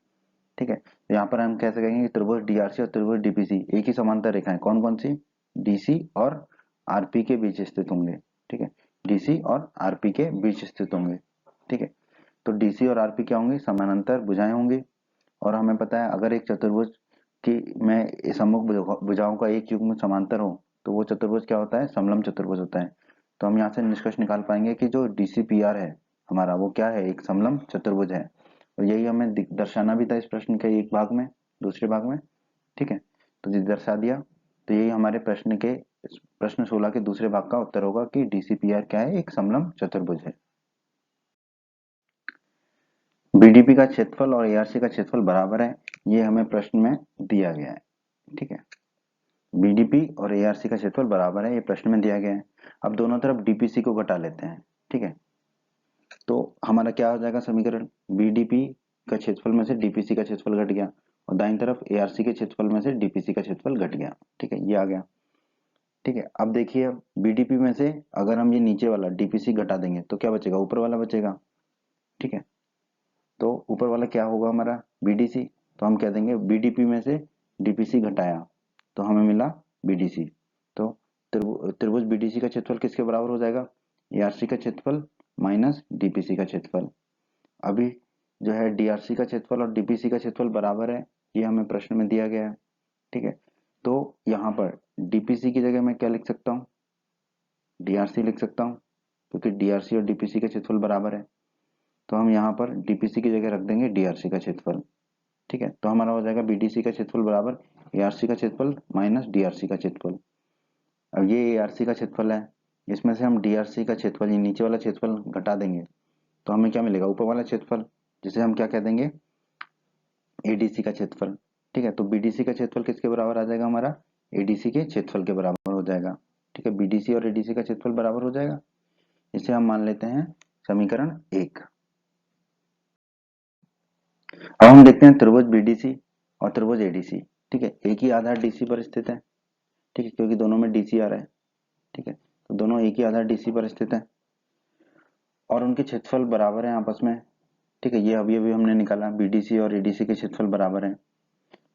ठीक है। तो यहाँ पर हम कह सकेंगे कि त्रिभुज DRC और त्रिभुज DPC एक ही समांतर रेखाएं कौन कौन सी, DC और RP के बीच स्थित होंगे, ठीक है, DC और RP के बीच स्थित होंगे, ठीक है। तो DC और RP क्या होंगे, समानांतर भुजाएं होंगी। और हमें पता है अगर एक चतुर्भुज की में सम्मुख भुजाओं का एक युग्म समांतर हो तो वो चतुर्भुज क्या होता है, समलंब चतुर्भुज होता है। तो हम यहाँ से निष्कर्ष निकाल पाएंगे कि जो DCPR है हमारा वो क्या है, एक समलंब चतुर्भुज है। और यही हमें दर्शाना भी था इस प्रश्न के एक भाग में, दूसरे भाग में, ठीक है। तो ये दर्शा दिया, तो यही हमारे प्रश्न 16 के दूसरे भाग का उत्तर होगा कि DCPR क्या है, एक समलंब चतुर्भुज है। BDP का क्षेत्रफल और ARC का क्षेत्रफल बराबर है, ये हमें प्रश्न में दिया गया है, ठीक है। BDP और ARC का क्षेत्रफल बराबर है, ये प्रश्न में दिया गया है। अब दोनों तरफ DPC को घटा लेते हैं, ठीक है। तो हमारा क्या हो जाएगा समीकरण, BDP का क्षेत्रफल में से DPC का क्षेत्रफल घट गया और दाईं तरफ ARC के क्षेत्रफल में से DPC का क्षेत्रफल घट गया, ठीक है, ये आ गया, ठीक है। अब देखिए BDP में से अगर हम ये नीचे वाला DPC घटा देंगे तो क्या बचेगा, ऊपर वाला बचेगा, ठीक है। तो ऊपर वाला क्या होगा हमारा, BDC। तो हम कह देंगे BDP में से DPC घटाया तो हमें मिला BDC। तो त्रिभुज BDC का क्षेत्रफल किसके बराबर हो जाएगा, ARC का क्षेत्रफल माइनस DPC का क्षेत्रफल। अभी जो है DRC का क्षेत्रफल और DPC का क्षेत्रफल बराबर है, ये हमें प्रश्न में दिया गया है, ठीक है। तो यहाँ पर DPC की जगह मैं क्या लिख सकता हूँ, DRC लिख सकता हूँ, क्योंकि DRC और DPC का क्षेत्रफल बराबर है। तो हम यहाँ पर DPC की जगह रख देंगे DRC का क्षेत्रफल, ठीक है। तो हमारा हो जाएगा BDC का क्षेत्रफल बराबर ARC का क्षेत्रफल माइनस DRC का क्षेत्रफल। अब ये ARC का क्षेत्रफल है, इसमें से हम DRC का क्षेत्रफल, ये नीचे वाला क्षेत्रफल घटा देंगे तो हमें क्या मिलेगा, ऊपर वाला क्षेत्रफल, जिसे हम क्या कह देंगे, ADC का क्षेत्रफल, ठीक है। तो BDC का क्षेत्रफल किसके बराबर आ जाएगा, हमारा ADC के क्षेत्रफल के बराबर हो जाएगा, ठीक है। BDC और ADC का क्षेत्रफल बराबर हो जाएगा, इसे हम मान लेते हैं समीकरण 1। अब हम देखते हैं त्रिभुज BDC और त्रिभुज ADC, ठीक है, एक ही आधार DC पर स्थित है, ठीक है, क्योंकि दोनों में DC आ रहा है, ठीक है। तो दोनों एक ही आधार DC पर स्थित है और उनके क्षेत्रफल बराबर है आपस में, ठीक है। ये अभी अभी हमने निकाला BDC और ADC के क्षेत्रफल बराबर है।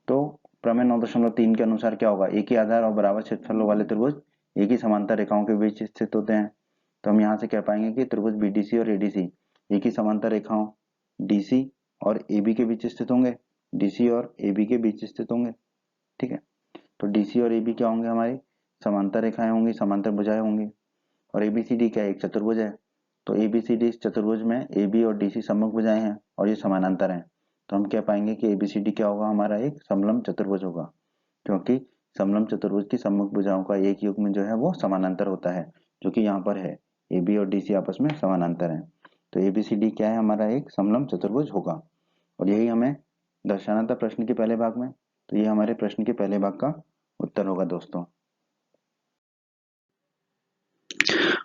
तो प्रमेय 9.3 के अनुसार क्या होगा, एक ही आधार और बराबर क्षेत्रफलों वाले त्रिभुज एक ही समांतर रेखाओं के बीच स्थित होते हैं। तो हम यहाँ से कह पाएंगे कि त्रिभुज बीडीसी और एडीसी एक ही समांतर रेखाओं डीसी और एबी के बीच स्थित होंगे, डीसी और एबी के बीच स्थित होंगे। ठीक है, तो डीसी और एबी क्या होंगे, हमारी समांतर रेखाएं होंगी, समांतर भुजाएं होंगी। और एबीसीडी क्या है, एक चतुर्भुज है। तो एबीसीडी इस चतुर्भुज में एबी और डीसी सम्मुख भुजाएं हैं और ये समानांतर हैं। तो हम क्या पाएंगे कि एबीसीडी क्या होगा, हमारा एक समलंब चतुर्भुज होगा, क्योंकि समलंब चतुर्भुज की सम्मुख भुजाओं का एक युग्म जो है वो समानांतर होता है, जो कि यहाँ पर है, एबी और डीसी आपस में समानांतर है। तो एबीसीडी क्या है, हमारा एक समलंब चतुर्भुज होगा। और यही हमें दर्शाना था प्रश्न के पहले भाग में। तो ये हमारे प्रश्न के पहले भाग का उत्तर होगा दोस्तों।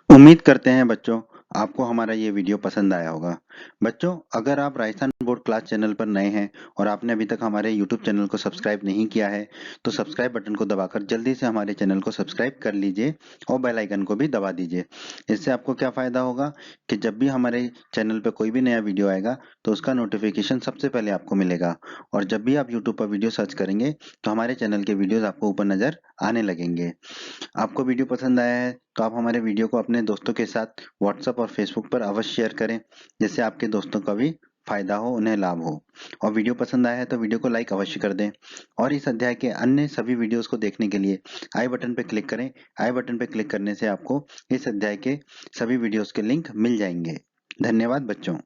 उम्मीद करते हैं बच्चों आपको हमारा ये वीडियो पसंद आया होगा। बच्चों, अगर आप राजस्थान बोर्ड क्लास चैनल पर नए हैं और आपने अभी तक हमारे YouTube चैनल को सब्सक्राइब नहीं किया है तो सब्सक्राइब बटन को दबाकर जल्दी से हमारे चैनल को सब्सक्राइब कर लीजिए और बेल आइकन को भी दबा दीजिए। इससे आपको क्या फायदा होगा कि जब भी हमारे चैनल पर कोई भी नया वीडियो आएगा तो उसका नोटिफिकेशन सबसे पहले आपको मिलेगा। और जब भी आप यूट्यूब पर वीडियो सर्च करेंगे तो हमारे चैनल के वीडियोज आपको ऊपर नजर आने लगेंगे। आपको वीडियो पसंद आया है तो आप हमारे वीडियो को अपने दोस्तों के साथ व्हाट्सएप और फेसबुक पर अवश्य शेयर करें, जिससे आपके दोस्तों का भी फायदा हो, उन्हें लाभ हो। और वीडियो पसंद आया है तो वीडियो को लाइक अवश्य कर दें। और इस अध्याय के अन्य सभी वीडियोस को देखने के लिए आई बटन पर क्लिक करें। आई बटन पर क्लिक करने से आपको इस अध्याय के सभी वीडियोस के लिंक मिल जाएंगे। धन्यवाद बच्चों।